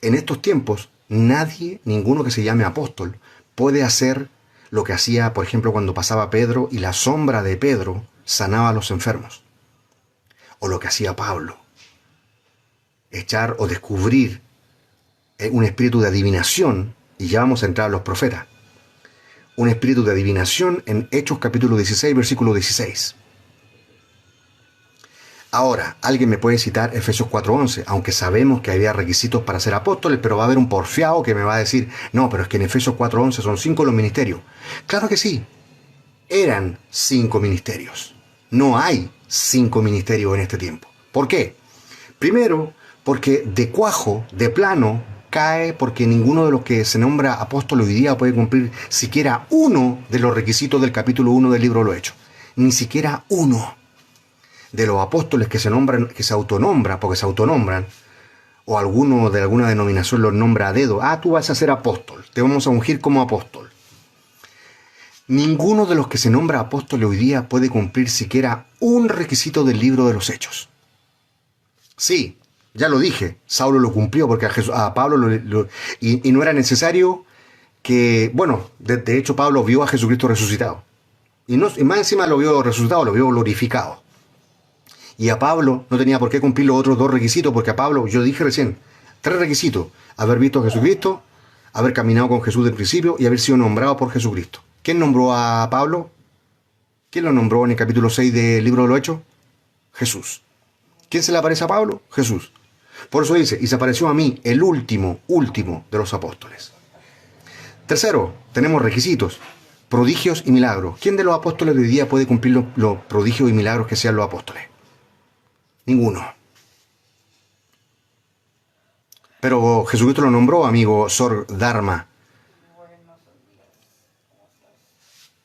En estos tiempos, nadie, ninguno que se llame apóstol, puede hacer lo que hacía, por ejemplo, cuando pasaba Pedro y la sombra de Pedro sanaba a los enfermos. O lo que hacía Pablo. Echar o descubrir un espíritu de adivinación, y ya vamos a entrar a los profetas. Un espíritu de adivinación en Hechos capítulo 16, versículo 16. Ahora, alguien me puede citar Efesios 4:11, aunque sabemos que había requisitos para ser apóstoles, pero va a haber un porfiado que me va a decir, no, pero es que en Efesios 4:11 son 5 los ministerios. Claro que sí, eran 5 ministerios. No hay 5 ministerios en este tiempo. ¿Por qué? Primero, porque de cuajo, de plano, cae porque ninguno de los que se nombra apóstol hoy día puede cumplir siquiera uno de los requisitos del capítulo 1 del libro de los Hechos. Ni siquiera uno. De los apóstoles que se nombran, que se autonombran, porque se autonombran, o alguno de alguna denominación los nombra a dedo. Ah, tú vas a ser apóstol, te vamos a ungir como apóstol. Ninguno de los que se nombra apóstol hoy día puede cumplir siquiera un requisito del libro de los Hechos. Sí, ya lo dije, Saulo lo cumplió porque a Pablo y no era necesario que, bueno, de hecho Pablo vio a Jesucristo resucitado. Y más encima lo vio resucitado, lo vio glorificado. Y a Pablo no tenía por qué cumplir los otros 2 requisitos, porque a Pablo, yo dije recién, 3 requisitos: haber visto a Jesucristo, haber caminado con Jesús del principio y haber sido nombrado por Jesucristo. ¿Quién nombró a Pablo? ¿Quién lo nombró en el capítulo 6 del libro de los Hechos? Jesús. ¿Quién se le aparece a Pablo? Jesús. Por eso dice, y se apareció a mí, el último de los apóstoles. Tercero, tenemos requisitos: prodigios y milagros. ¿Quién de los apóstoles de hoy día puede cumplir los prodigios y milagros que sean los apóstoles? Ninguno. Pero Jesucristo lo nombró, amigo Sor Dharma.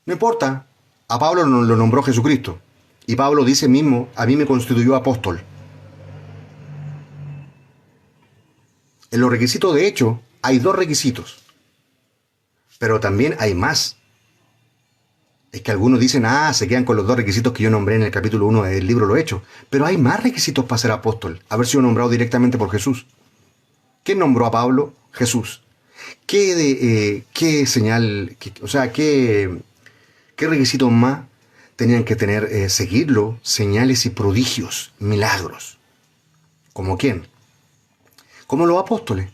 No importa. A Pablo lo nombró Jesucristo. Y Pablo dice mismo, a mí me constituyó apóstol. En los requisitos de hecho, hay 2 requisitos. Pero también hay más. Es que algunos dicen, se quedan con los 2 requisitos que yo nombré en el capítulo 1 del libro Lo Hecho. Pero hay más requisitos para ser apóstol, haber sido nombrado directamente por Jesús. ¿Quién nombró a Pablo? Jesús. ¿Qué señal, qué requisitos más tenían que tener, seguirlo? Señales y prodigios, milagros. ¿Como quién? Como los apóstoles.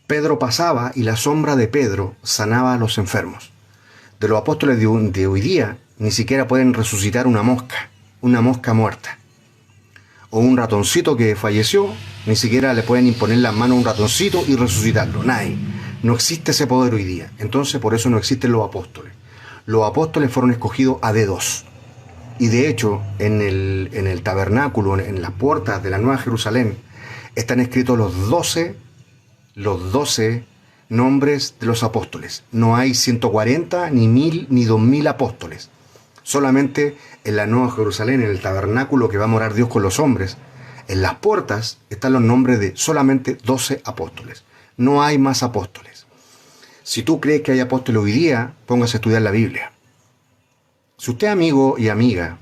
Pedro pasaba y la sombra de Pedro sanaba a los enfermos. De los apóstoles de hoy día, ni siquiera pueden resucitar una mosca muerta. o un ratoncito que falleció, ni siquiera le pueden imponer las manos a un ratoncito y resucitarlo. Nadie. No existe ese poder hoy día. Entonces por eso no existen los apóstoles. Los apóstoles fueron escogidos a dedos. Y de hecho, en el tabernáculo, en las puertas de la Nueva Jerusalén, están escritos los 12 nombres de los apóstoles. No hay 140, ni 1000, ni 2000 apóstoles. Solamente en la Nueva Jerusalén, en el tabernáculo que va a morar Dios con los hombres, en las puertas están los nombres de solamente 12 apóstoles. No hay más apóstoles. Si tú crees que hay apóstoles hoy día, póngase a estudiar la Biblia. Si usted, amigo y amiga,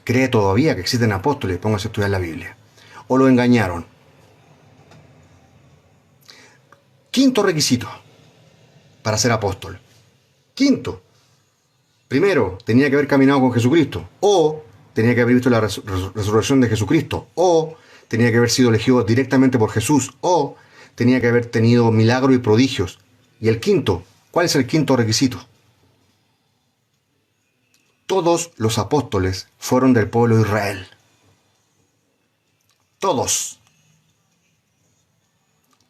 cree todavía que existen apóstoles, póngase a estudiar la Biblia. O lo engañaron. Quinto requisito para ser apóstol. Quinto. Primero, tenía que haber caminado con Jesucristo. O tenía que haber visto la resurrección de Jesucristo. O tenía que haber sido elegido directamente por Jesús. O tenía que haber tenido milagros y prodigios. Y el quinto, ¿cuál es el quinto requisito? Todos los apóstoles fueron del pueblo de Israel. Todos.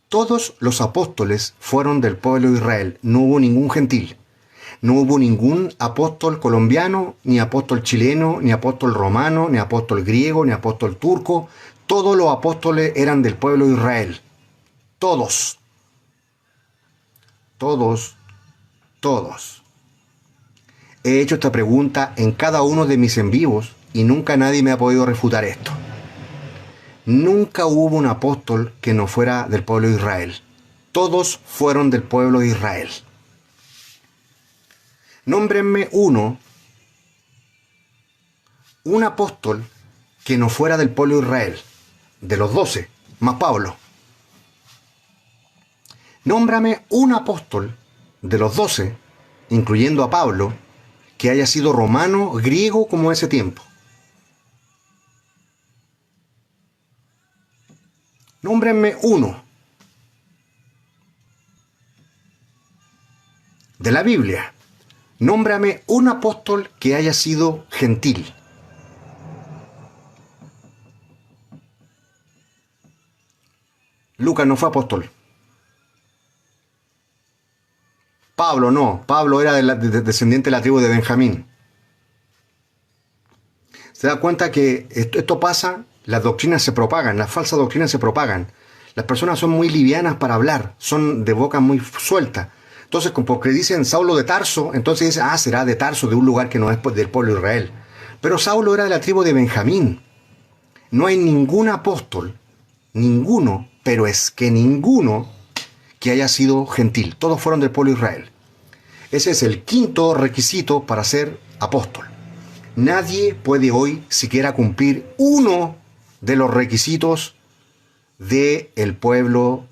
Todos los apóstoles fueron del pueblo de Israel. No hubo ningún gentil. No hubo ningún apóstol colombiano, ni apóstol chileno, ni apóstol romano, ni apóstol griego, ni apóstol turco. Todos los apóstoles eran del pueblo de Israel. Todos. Todos. Todos. He hecho esta pregunta en cada uno de mis en vivos y nunca nadie me ha podido refutar esto. Nunca hubo un apóstol que no fuera del pueblo de Israel. Todos fueron del pueblo de Israel. Nómbrenme un apóstol que no fuera del pueblo de Israel, de los 12, más Pablo. Nómbrame un apóstol de los 12, incluyendo a Pablo, que haya sido romano, griego como ese tiempo. Nómbrenme uno. De la Biblia, nómbrame un apóstol que haya sido gentil. Lucas no fue apóstol. Pablo no. Pablo era descendiente de la tribu de Benjamín. ¿Se da cuenta que esto pasa? Las doctrinas se propagan, las falsas doctrinas se propagan. Las personas son muy livianas para hablar, son de boca muy suelta. Entonces, porque dicen Saulo de Tarso, entonces dicen, será de Tarso, de un lugar que no es del pueblo de Israel. Pero Saulo era de la tribu de Benjamín. No hay ningún apóstol, ninguno, pero es que ninguno, que haya sido gentil. Todos fueron del pueblo de Israel. Ese es el quinto requisito para ser apóstol. Nadie puede hoy siquiera cumplir uno de los requisitos del pueblo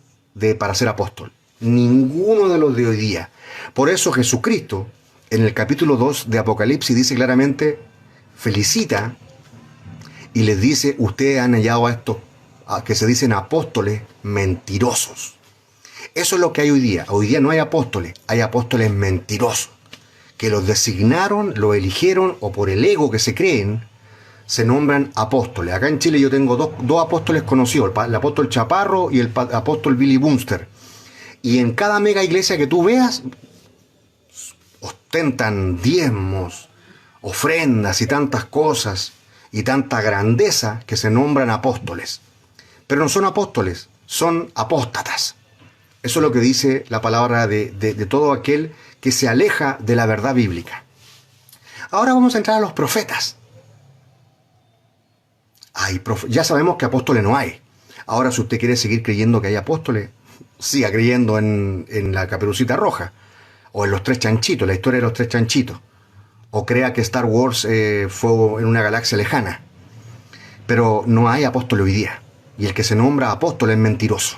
para ser apóstol. Ninguno de los de hoy día. Por eso Jesucristo, en el capítulo 2 de Apocalipsis, dice claramente, felicita y les dice, ustedes han hallado a estos, que se dicen apóstoles mentirosos. Eso es lo que hay hoy día. Hoy día no hay apóstoles mentirosos, que los designaron, los eligieron, o por el ego que se creen, se nombran apóstoles. Acá en Chile yo tengo dos apóstoles conocidos, el apóstol Chaparro y el apóstol Billy Bunster. Y en cada mega iglesia que tú veas, ostentan diezmos, ofrendas y tantas cosas, y tanta grandeza que se nombran apóstoles. Pero no son apóstoles, son apóstatas. Eso es lo que dice la palabra de todo aquel que se aleja de la verdad bíblica. Ahora vamos a entrar a los profetas. Ya sabemos que apóstoles no hay. Ahora, si usted quiere seguir creyendo que hay apóstoles, siga creyendo en la Caperucita Roja, o en los tres chanchitos, la historia de los tres chanchitos, o crea que Star Wars fue en una galaxia lejana. Pero no hay apóstoles hoy día, y el que se nombra apóstol es mentiroso.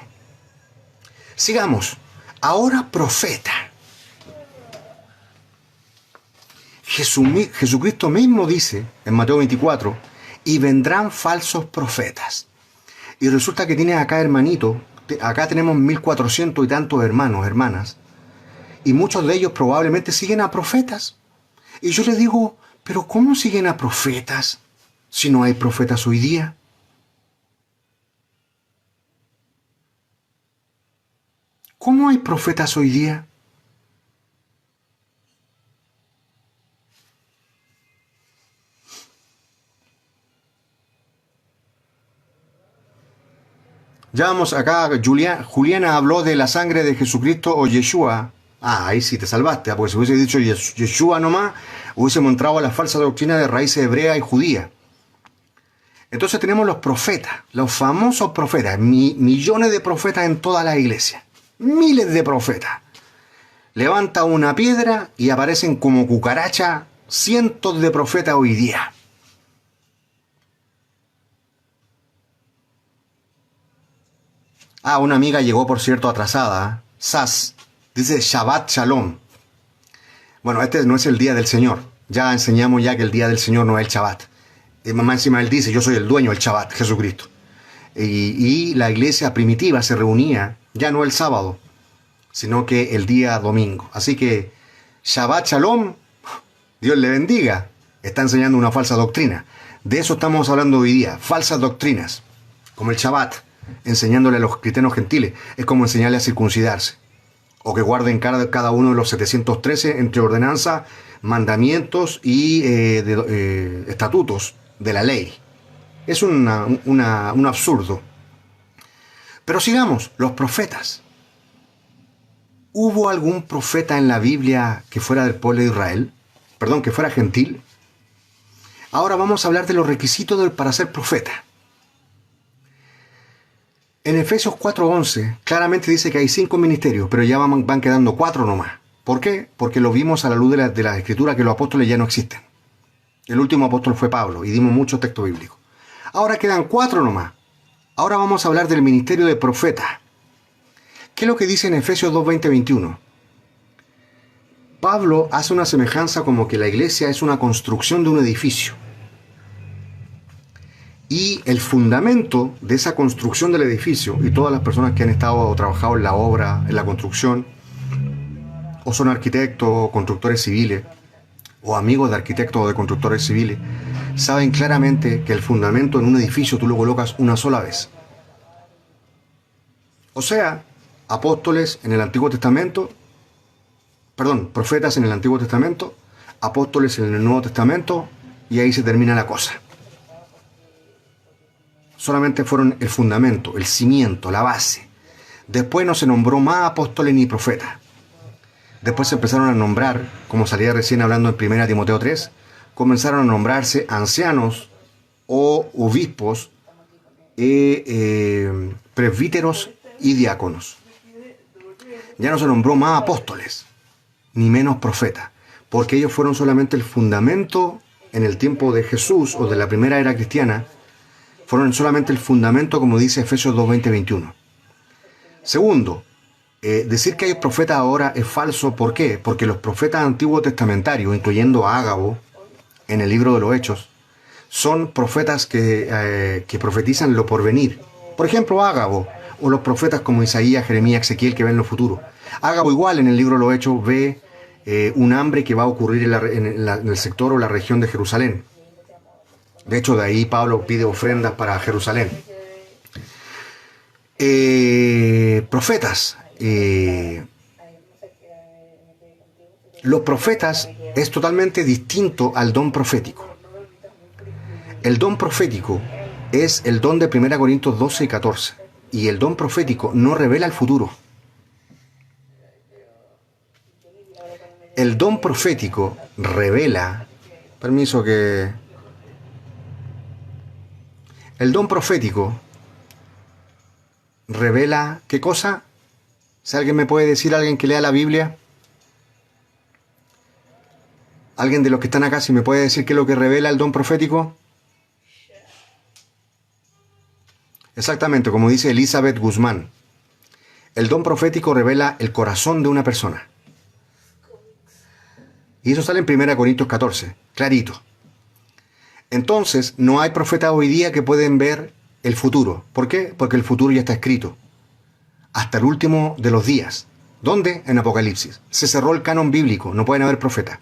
Sigamos. Ahora profeta. Jesucristo mismo dice en Mateo 24, y vendrán falsos profetas. Y resulta que tienes acá, hermanito, acá tenemos 1400 y tantos hermanos, hermanas, y muchos de ellos probablemente siguen a profetas. Y yo les digo, pero ¿cómo siguen a profetas si no hay profetas hoy día? ¿Cómo hay profetas hoy día? Ya vamos acá, Juliana habló de la sangre de Jesucristo o Yeshua. Ah, ahí sí te salvaste, porque si hubiese dicho Yeshua nomás, hubiésemos entrado a la falsa doctrina de raíces hebrea y judía. Entonces tenemos los profetas, los famosos profetas, millones de profetas en toda la iglesia, miles de profetas. Levanta una piedra y aparecen como cucaracha cientos de profetas hoy día. Ah, una amiga llegó, por cierto, atrasada. Sas, dice Shabbat Shalom. Bueno, este no es el día del Señor. Ya enseñamos ya que el día del Señor no es el Shabbat. Mamá encima él dice, yo soy el dueño del Shabbat, Jesucristo. Y la iglesia primitiva se reunía, ya no el sábado, sino que el día domingo. Así que Shabbat Shalom, Dios le bendiga, está enseñando una falsa doctrina. De eso estamos hablando hoy día, falsas doctrinas, como el Shabbat, enseñándole a los cristianos gentiles. Es como enseñarle a circuncidarse, o que guarden cada uno de los 713 entre ordenanzas, mandamientos y estatutos de la ley. Es un absurdo. Pero sigamos, los profetas. ¿Hubo algún profeta en la Biblia que fuera del pueblo de Israel? Perdón, que fuera gentil. Ahora vamos a hablar de los requisitos para ser profeta. En Efesios 4:11 claramente dice que hay 5 ministerios, pero ya van quedando 4 nomás. ¿Por qué? Porque lo vimos a la luz de la Escritura, que los apóstoles ya no existen. El último apóstol fue Pablo y dimos muchos textos bíblicos. Ahora quedan 4 nomás. Ahora vamos a hablar del ministerio de profeta. ¿Qué es lo que dice en Efesios 2:20-21? Pablo hace una semejanza como que la iglesia es una construcción de un edificio. Y el fundamento de esa construcción del edificio, y todas las personas que han estado o trabajado en la obra, en la construcción, o son arquitectos o constructores civiles, o amigos de arquitectos o de constructores civiles, saben claramente que el fundamento en un edificio tú lo colocas una sola vez. O sea, apóstoles en el Antiguo Testamento, profetas en el Antiguo Testamento, apóstoles en el Nuevo Testamento, y ahí se termina la cosa. Solamente fueron el fundamento, el cimiento, la base. Después no se nombró más apóstoles ni profetas. Después se empezaron a nombrar, como salía recién hablando en 1 Timoteo 3, comenzaron a nombrarse ancianos o obispos, presbíteros y diáconos. Ya no se nombró más apóstoles, ni menos profetas, porque ellos fueron solamente el fundamento en el tiempo de Jesús o de la primera era cristiana. Fueron solamente el fundamento, como dice Efesios 2:20-21. Segundo, decir que hay profetas ahora es falso. ¿Por qué? Porque los profetas antiguos testamentarios, incluyendo a Ágabo, en el libro de los Hechos, son profetas que profetizan lo porvenir. Por ejemplo, Ágabo, o los profetas como Isaías, Jeremías, Ezequiel, que ven lo futuro. Ágabo igual en el libro de los Hechos ve un hambre que va a ocurrir en el sector o la región de Jerusalén. De hecho, de ahí Pablo pide ofrendas para Jerusalén. Profetas. Los profetas es totalmente distinto al don profético. El don profético es el don de 1 Corintios 12 y 14. Y el don profético no revela el futuro. El don profético revela... El don profético revela... ¿Qué cosa? Si alguien me puede decir, alguien que lea la Biblia... ¿Alguien de los que están acá, si me puede decir qué es lo que revela el don profético? Exactamente, como dice Elizabeth Guzmán. El don profético revela el corazón de una persona. Y eso sale en 1 Corintios 14, clarito. Entonces, no hay profetas hoy día que pueden ver el futuro. ¿Por qué? Porque el futuro ya está escrito. Hasta el último de los días. ¿Dónde? En Apocalipsis. Se cerró el canon bíblico, no pueden haber profetas.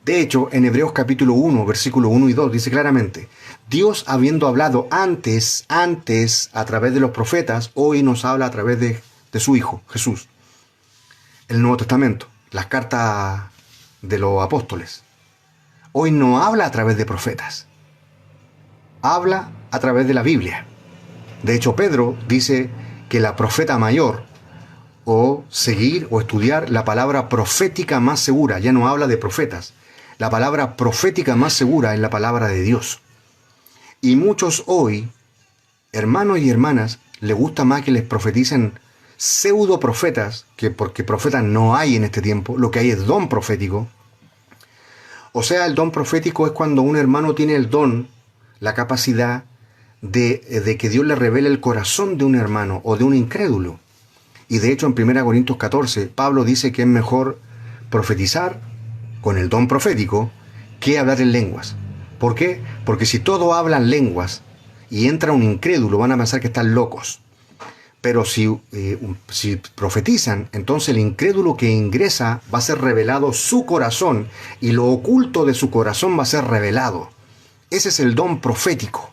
De hecho, en Hebreos capítulo 1, versículo 1 y 2, dice claramente, Dios, habiendo hablado antes, a través de los profetas, hoy nos habla a través de su Hijo, Jesús. el Nuevo Testamento, las cartas de los apóstoles. Hoy no habla a través de profetas, habla a través de la Biblia. De hecho, Pedro dice que la profeta mayor, o seguir o estudiar la palabra profética más segura, ya no habla de profetas, la palabra profética más segura es la palabra de Dios. Y muchos hoy, hermanos y hermanas, les gusta más que les profeticen pseudo profetas, que porque profetas no hay en este tiempo, lo que hay es don profético. O sea, el don profético es cuando un hermano tiene el don, la capacidad de que Dios le revele el corazón de un hermano o de un incrédulo. Y de hecho en 1 Corintios 14, Pablo dice que es mejor profetizar con el don profético que hablar en lenguas. ¿Por qué? Porque si todos hablan lenguas y entra un incrédulo, van a pensar que están locos. Pero si profetizan, entonces el incrédulo que ingresa va a ser revelado su corazón y lo oculto de su corazón va a ser revelado. Ese es el don profético.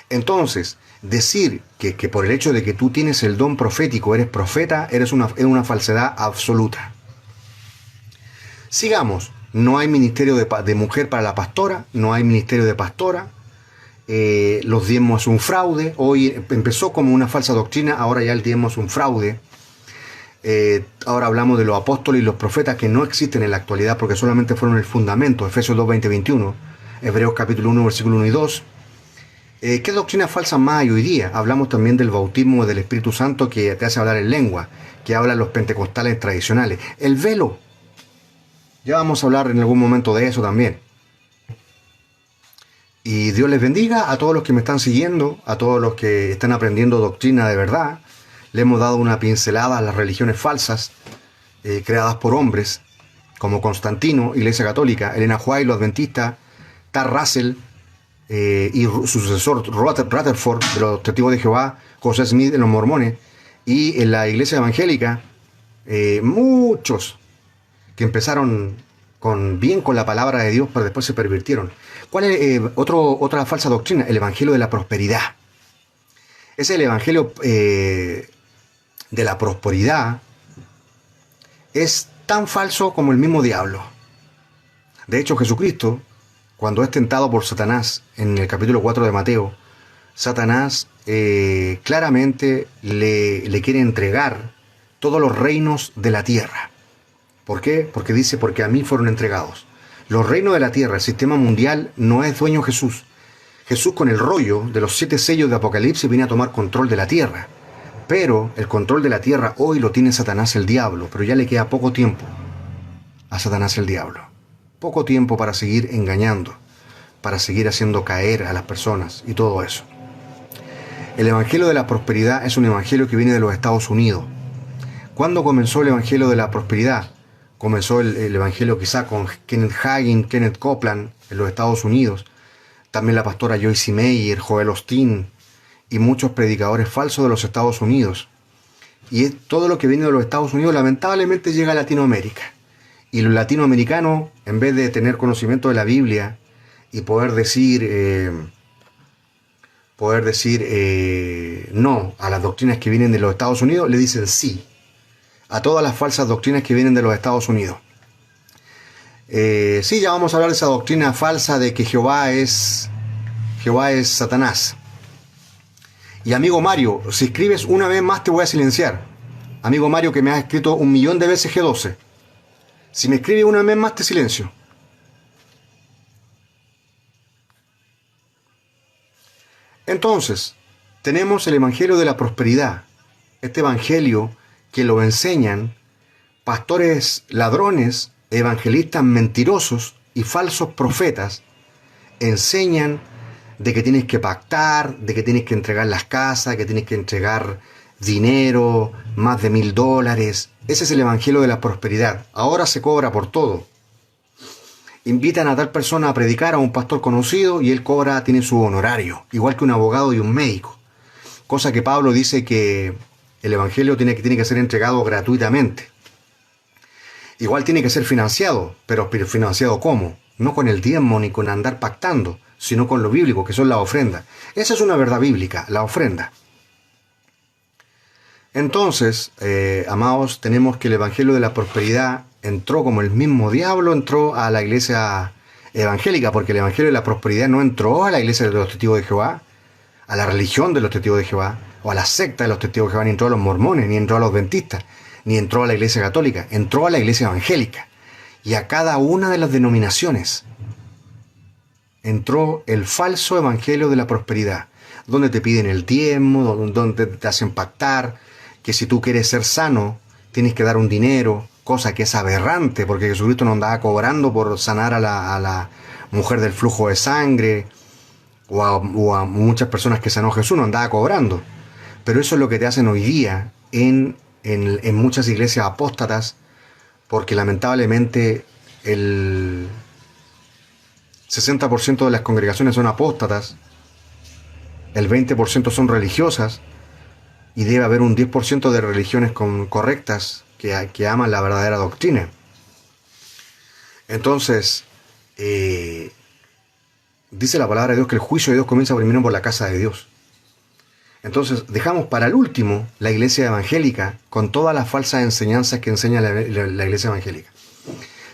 Entonces, decir que por el hecho de que tú tienes el don profético eres profeta, es una falsedad absoluta. Sigamos. No hay ministerio de mujer para la pastora, no hay ministerio de pastora. Los diezmos es un fraude. Hoy empezó como una falsa doctrina, ahora ya el diezmo es un fraude. Ahora hablamos de los apóstoles y los profetas que no existen en la actualidad porque solamente fueron el fundamento. Efesios 2, 20, 21. Hebreos capítulo 1, versículo 1 y 2. ¿Qué doctrina falsa más hay hoy día? Hablamos también del bautismo del Espíritu Santo que te hace hablar en lengua, que hablan los pentecostales tradicionales. El velo. Ya vamos a hablar en algún momento de eso también. Y Dios les bendiga a todos los que me están siguiendo, a todos los que están aprendiendo doctrina de verdad. Le hemos dado una pincelada a las religiones falsas creadas por hombres, como Constantino, Iglesia Católica, Elena White, los adventistas, Tar Russell, y su sucesor Rutherford, de los Testigos de Jehová, José Smith, de los Mormones, y en la Iglesia Evangélica, muchos que empezaron bien con la palabra de Dios, pero después se pervirtieron. ¿Cuál es otra falsa doctrina? El Evangelio de la prosperidad. Es el Evangelio de la prosperidad. Es tan falso como el mismo diablo. De hecho, Jesucristo, cuando es tentado por Satanás en el capítulo 4 de Mateo, Satanás claramente le quiere entregar todos los reinos de la tierra. ¿Por qué? Porque dice, porque a mí fueron entregados. Los reinos de la tierra, el sistema mundial, no es dueño Jesús. Jesús con el rollo de los 7 sellos de Apocalipsis viene a tomar control de la tierra. Pero el control de la tierra hoy lo tiene Satanás el diablo, pero ya le queda poco tiempo a Satanás el diablo. Poco tiempo para seguir engañando, para seguir haciendo caer a las personas y todo eso. El Evangelio de la Prosperidad es un evangelio que viene de los Estados Unidos. ¿Cuándo comenzó el Evangelio de la Prosperidad? Comenzó el Evangelio quizá con Kenneth Hagin, Kenneth Copeland en los Estados Unidos. También la pastora Joyce Meyer, Joel Osteen y muchos predicadores falsos de los Estados Unidos. Y todo lo que viene de los Estados Unidos lamentablemente llega a Latinoamérica. Y los latinoamericanos, en vez de tener conocimiento de la Biblia y poder decir no a las doctrinas que vienen de los Estados Unidos, le dicen sí a todas las falsas doctrinas que vienen de los Estados Unidos. Sí, ya vamos a hablar de esa doctrina falsa de que Jehová es Satanás. Y amigo Mario, si escribes una vez más te voy a silenciar. Amigo Mario, que me has escrito 1.000.000 de veces G12. Si me escribes una vez más te silencio. Entonces, tenemos el Evangelio de la Prosperidad. Este Evangelio que lo enseñan pastores ladrones, evangelistas mentirosos y falsos profetas, enseñan de que tienes que pactar, de que tienes que entregar las casas, que tienes que entregar dinero, más de $1.000. Ese es el Evangelio de la Prosperidad. Ahora se cobra por todo. Invitan a tal persona a predicar a un pastor conocido y él tiene su honorario, igual que un abogado y un médico. Cosa que Pablo dice que el Evangelio tiene que ser entregado gratuitamente. Igual tiene que ser financiado, pero financiado ¿cómo? No con el diezmo ni con andar pactando, sino con lo bíblico, que son las ofrendas. Esa es una verdad bíblica, la ofrenda. Entonces, amados, tenemos que el Evangelio de la Prosperidad entró como el mismo diablo entró a la iglesia evangélica, porque el Evangelio de la Prosperidad no entró a la iglesia de los testigos de Jehová, a la religión de los testigos de Jehová, o a la secta de los testigos de Jehová, ni entró a los mormones, ni entró a los adventistas, ni entró a la iglesia católica, entró a la iglesia evangélica. Y a cada una de las denominaciones entró el falso Evangelio de la Prosperidad, donde te piden el diezmo, donde te hacen pactar, que si tú quieres ser sano, tienes que dar un dinero, cosa que es aberrante, porque Jesucristo no andaba cobrando por sanar a la mujer del flujo de sangre, o a muchas personas que sanó Jesús, no andaba cobrando. Pero eso es lo que te hacen hoy día en muchas iglesias apóstatas, porque lamentablemente el 60% de las congregaciones son apóstatas, el 20% son religiosas, y debe haber un 10% de religiones correctas que aman la verdadera doctrina. Entonces, dice la palabra de Dios que el juicio de Dios comienza primero por la casa de Dios. Entonces, dejamos para el último la iglesia evangélica con todas las falsas enseñanzas que enseña la iglesia evangélica.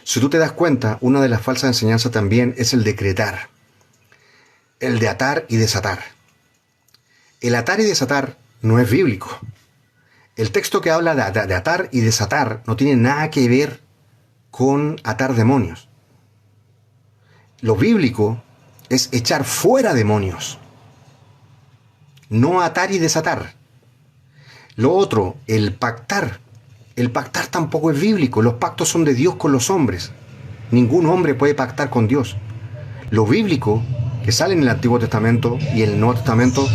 Si tú te das cuenta, una de las falsas enseñanzas también es el decretar, el de atar y desatar. El atar y desatar no es bíblico. El texto que habla de atar y desatar no tiene nada que ver con atar demonios. Lo bíblico es echar fuera demonios, no atar y desatar. Lo otro, el pactar. El pactar tampoco es bíblico. Los pactos son de Dios con los hombres. Ningún hombre puede pactar con Dios. Lo bíblico que sale en el Antiguo Testamento y el Nuevo Testamento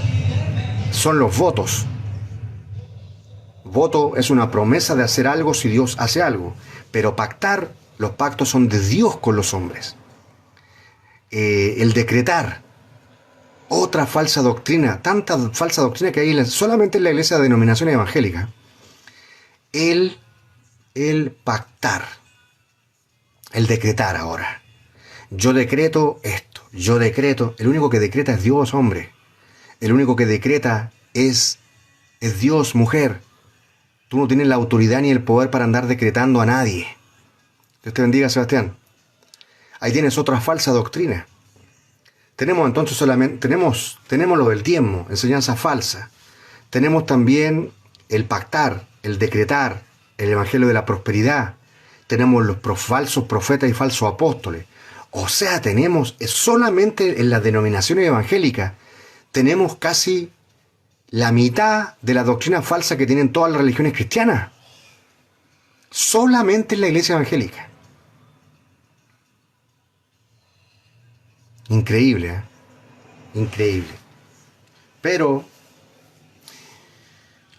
son los votos. Voto es una promesa de hacer algo si Dios hace algo. Pero pactar, los pactos son de Dios con los hombres. El decretar, otra falsa doctrina, tanta falsa doctrina que hay solamente en la iglesia de denominación evangélica. El pactar, el decretar ahora. Yo decreto esto, yo decreto. El único que decreta es Dios, hombre. El único que decreta es Dios, mujer. Tú no tienes la autoridad ni el poder para andar decretando a nadie. Dios te bendiga, Sebastián. Ahí tienes otra falsa doctrina. Tenemos entonces tenemos lo del diezmo, enseñanza falsa. Tenemos también el pactar, el decretar, el evangelio de la prosperidad. Tenemos los falsos profetas y falsos apóstoles. O sea, tenemos solamente en las denominaciones evangélicas, tenemos casi la mitad de la doctrina falsa que tienen todas las religiones cristianas. Solamente en la iglesia evangélica. Increíble, ¿eh? Increíble. Pero,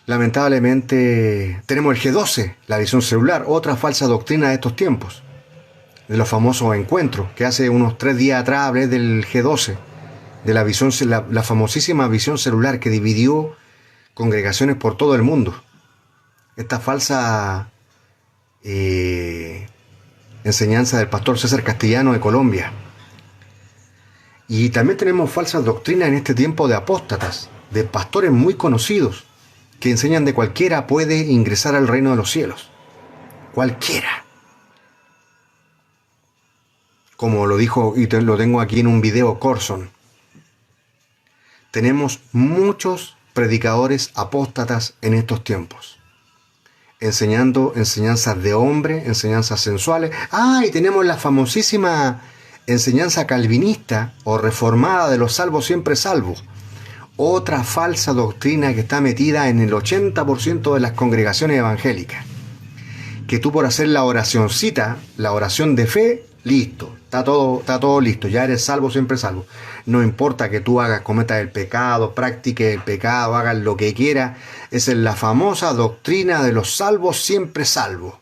lamentablemente, tenemos el G12, la visión celular, otra falsa doctrina de estos tiempos, de los famosos encuentros, que hace unos 3 días atrás hablé del G12, de la visión, la famosísima visión celular que dividió congregaciones por todo el mundo. Esta falsa enseñanza del pastor César Castellano de Colombia. Y también tenemos falsas doctrinas en este tiempo de apóstatas, de pastores muy conocidos, que enseñan de cualquiera puede ingresar al reino de los cielos. Cualquiera. Como lo dijo, y lo tengo aquí en un video, Corson. Tenemos muchos predicadores apóstatas en estos tiempos, enseñando enseñanzas de hombre, enseñanzas sensuales. Y tenemos la famosísima enseñanza calvinista o reformada de los salvos siempre salvos. Otra falsa doctrina que está metida en el 80% de las congregaciones evangélicas. Que tú por hacer la oracioncita, la oración de fe, listo, está todo listo, ya eres salvo, siempre salvo. No importa que tú cometas el pecado, practiques el pecado, hagas lo que quieras. Esa es la famosa doctrina de los salvos, siempre salvos.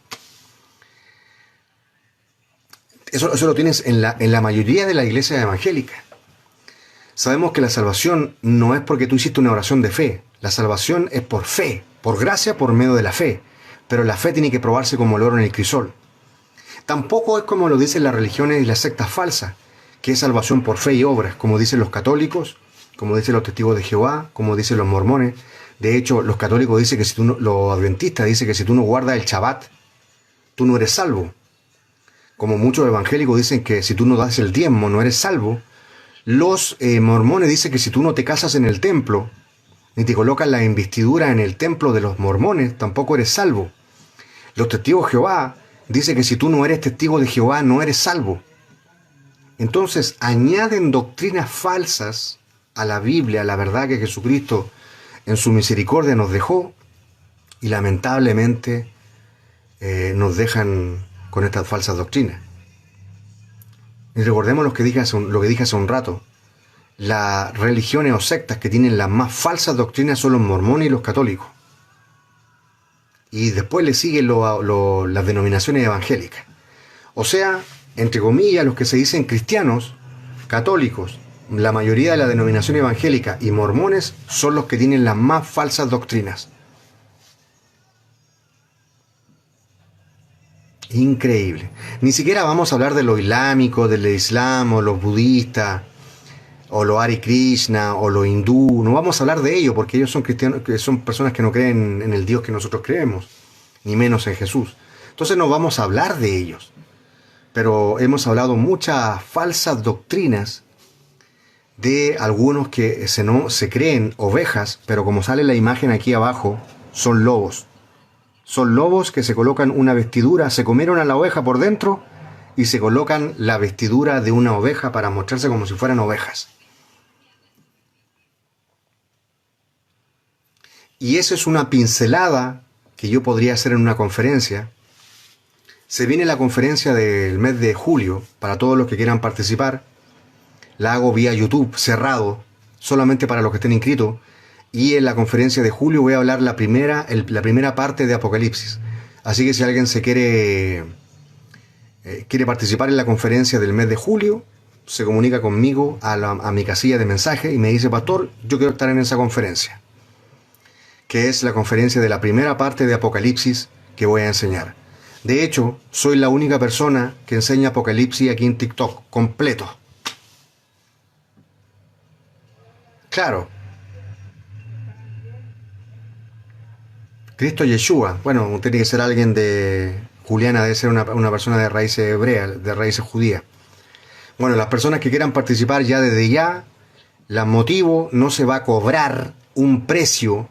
Eso lo tienes en la mayoría de las iglesias evangélicas. Sabemos que la salvación no es porque tú hiciste una oración de fe. La salvación es por fe, por gracia, por medio de la fe. Pero la fe tiene que probarse como el oro en el crisol. Tampoco es como lo dicen las religiones y las sectas falsas, que es salvación por fe y obras, como dicen los católicos, como dicen los testigos de Jehová, como dicen los mormones. De hecho, los católicos dicen que si tú no, los adventistas dicen que si tú no guardas el Shabbat, tú no eres salvo. Como muchos evangélicos dicen que si tú no das el diezmo, no eres salvo. Los mormones dicen que si tú no te casas en el templo, ni te colocas la investidura en el templo de los mormones, tampoco eres salvo. Los testigos de Jehová dicen que si tú no eres testigo de Jehová, no eres salvo. Entonces añaden doctrinas falsas a la Biblia, a la verdad que Jesucristo en su misericordia nos dejó, y lamentablemente nos dejan con estas falsas doctrinas. Y recordemos lo que dije hace un rato. Las religiones o sectas que tienen las más falsas doctrinas son los mormones y los católicos. Y después le siguen las denominaciones evangélicas. O sea, entre comillas, los que se dicen cristianos, católicos, la mayoría de la denominación evangélica y mormones son los que tienen las más falsas doctrinas. Increíble. Ni siquiera vamos a hablar de lo islámico, del islam, o los budistas, o los Hare Krishna, o los hindú. No vamos a hablar de ello, porque ellos son cristianos, que son personas que no creen en el Dios que nosotros creemos, ni menos en Jesús. Entonces no vamos a hablar de ellos. Pero hemos hablado muchas falsas doctrinas de algunos que se creen ovejas, pero como sale la imagen aquí abajo, son lobos. Son lobos que se colocan una vestidura, se comieron a la oveja por dentro y se colocan la vestidura de una oveja para mostrarse como si fueran ovejas. Y eso es una pincelada que yo podría hacer en una conferencia. Se viene la conferencia del mes de julio para todos los que quieran participar. La hago vía YouTube, cerrado, solamente para los que estén inscritos. Y en la conferencia de julio voy a hablar la primera parte de Apocalipsis. Así que si alguien se quiere participar en la conferencia del mes de julio, se comunica conmigo a mi casilla de mensaje y me dice: pastor, yo quiero estar en esa conferencia, que es la conferencia de la primera parte de Apocalipsis que voy a enseñar. De hecho, soy la única persona que enseña Apocalipsis aquí en TikTok, completo. Claro. Cristo Yeshua, bueno, tiene que ser alguien de Juliana, debe ser una persona de raíces hebreas, de raíces judías. Bueno, las personas que quieran participar ya desde ya, las motivo, no se va a cobrar un precio,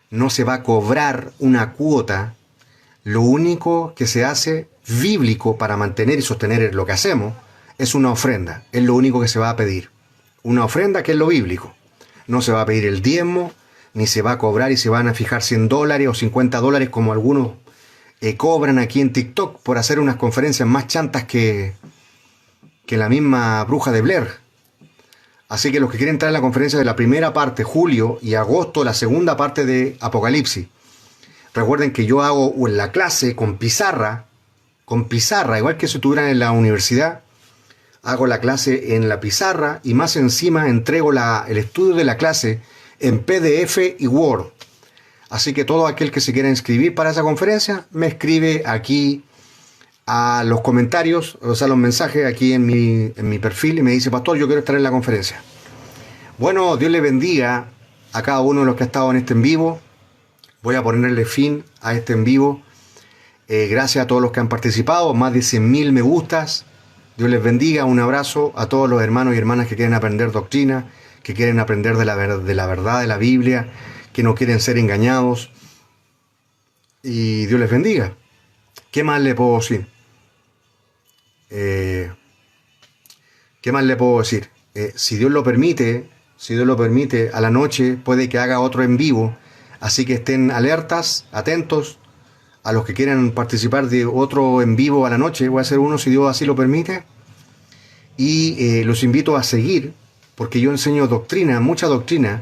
no se va a cobrar una cuota. Lo único que se hace bíblico para mantener y sostener lo que hacemos es una ofrenda, es lo único que se va a pedir. Una ofrenda, que es lo bíblico. No se va a pedir el diezmo, ni se va a cobrar y se van a fijar $100 o $50 como algunos cobran aquí en TikTok por hacer unas conferencias más chantas que la misma bruja de Blair. Así que los que quieren entrar en la conferencia de la primera parte, julio, y agosto, la segunda parte de Apocalipsis, recuerden que yo hago la clase con pizarra, igual que si estuvieran en la universidad. Hago la clase en la pizarra y más encima entrego el estudio de la clase en PDF y Word. Así que todo aquel que se quiera inscribir para esa conferencia, me escribe aquí a los comentarios, o sea, los mensajes aquí en mi perfil, y me dice: pastor, yo quiero estar en la conferencia. Bueno, Dios le bendiga a cada uno de los que ha estado en este en vivo. Voy a ponerle fin a este en vivo. Gracias a todos los que han participado, más de 100.000 me gustas. Dios les bendiga, un abrazo a todos los hermanos y hermanas que quieren aprender doctrina, que quieren aprender de la verdad de la Biblia, que no quieren ser engañados. Y Dios les bendiga. ¿Qué más le puedo decir? ¿Qué más le puedo decir? Si Dios lo permite, a la noche puede que haga otro en vivo. Así que estén alertas, atentos a los que quieran participar de otro en vivo a la noche. Voy a hacer uno si Dios así lo permite. Y los invito a seguir, porque yo enseño doctrina, mucha doctrina.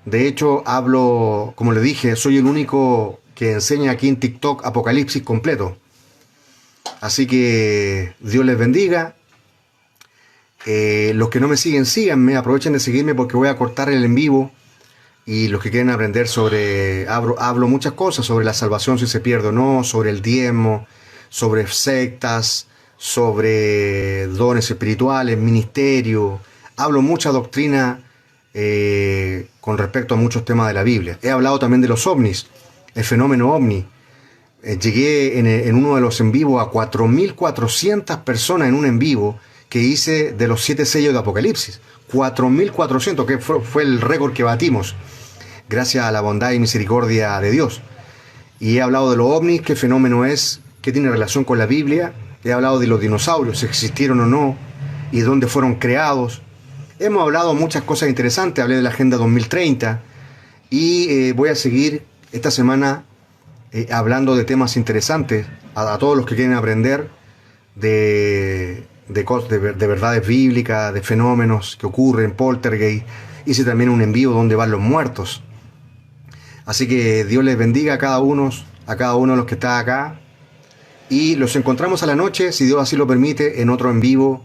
De hecho, hablo, como le dije, soy el único que enseña aquí en TikTok Apocalipsis completo. Así que Dios les bendiga. Los que no me siguen, síganme, aprovechen de seguirme porque voy a cortar el en vivo. Y los que quieren aprender hablo muchas cosas sobre la salvación, si se pierde o no, sobre el diezmo, sobre sectas, sobre dones espirituales, ministerio. Hablo mucha doctrina con respecto a muchos temas de la Biblia. He hablado también de los ovnis, el fenómeno ovni. Llegué en uno de los en vivo a 4.400 personas en un en vivo que hice de los 7 sellos de Apocalipsis. 4.400, que fue el récord que batimos, gracias a la bondad y misericordia de Dios. Y he hablado de los ovnis, qué fenómeno es, qué tiene relación con la Biblia. He hablado de los dinosaurios, si existieron o no, y dónde fueron creados. Hemos hablado muchas cosas interesantes, hablé de la Agenda 2030, y voy a seguir esta semana hablando de temas interesantes a todos los que quieren aprender de verdades bíblicas, de fenómenos que ocurren, poltergeist. Hice también un en vivo donde van los muertos. Así que Dios les bendiga a cada uno de los que está acá. Y los encontramos a la noche, si Dios así lo permite, en otro en vivo.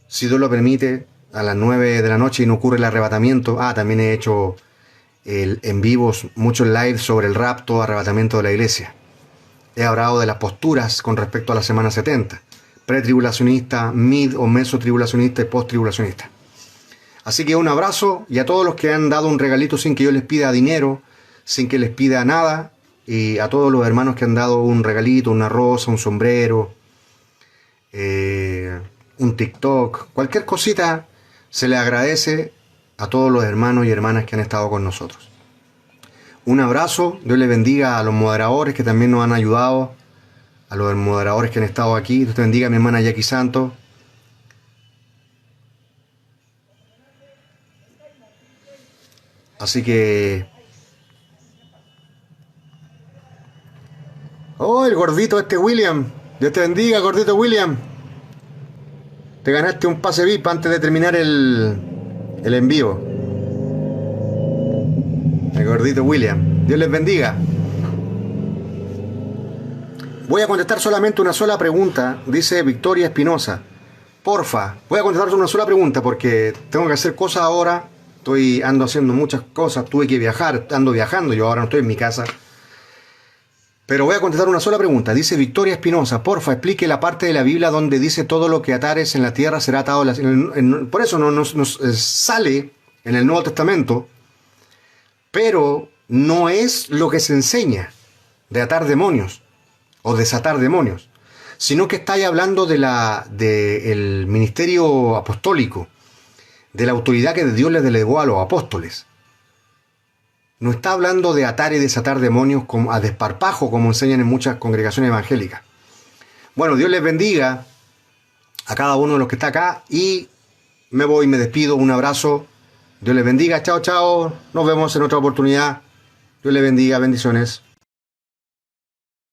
Si Dios lo permite, a las 9 de la noche y no ocurre el arrebatamiento. También he hecho en vivos, muchos lives sobre el rapto, arrebatamiento de la iglesia. He hablado de las posturas con respecto a la semana 70. Pretribulacionista, mid o mesotribulacionista y posttribulacionista. Así que un abrazo, y a todos los que han dado un regalito sin que yo les pida dinero, sin que les pida nada, y a todos los hermanos que han dado un regalito, una rosa, un sombrero, un TikTok, cualquier cosita, se le agradece a todos los hermanos y hermanas que han estado con nosotros. Un abrazo, Dios les bendiga a los moderadores que también nos han ayudado, a los moderadores que han estado aquí. Dios te bendiga a mi hermana Jackie Santos. Así que... ¡Oh, el gordito este William! Dios te bendiga, gordito William. Te ganaste un pase VIP antes de terminar el envío. El gordito William. Dios les bendiga. Voy a contestar solamente una sola pregunta, dice Victoria Espinosa. Porfa, voy a contestar una sola pregunta porque tengo que hacer cosas ahora. Ando haciendo muchas cosas, tuve que viajar, ando viajando, yo ahora no estoy en mi casa. Pero voy a contestar una sola pregunta. Dice Victoria Espinosa, porfa, explique la parte de la Biblia donde dice todo lo que atares en la tierra será atado en la... Por eso nos sale en el Nuevo Testamento, pero no es lo que se enseña de atar demonios o desatar demonios, sino que está ahí hablando del ministerio apostólico, de la autoridad que Dios les delegó a los apóstoles. No está hablando de atar y desatar demonios a desparpajo, como enseñan en muchas congregaciones evangélicas. Bueno, Dios les bendiga a cada uno de los que está acá y me voy, me despido, un abrazo. Dios les bendiga, chao, chao. Nos vemos en otra oportunidad. Dios les bendiga, bendiciones.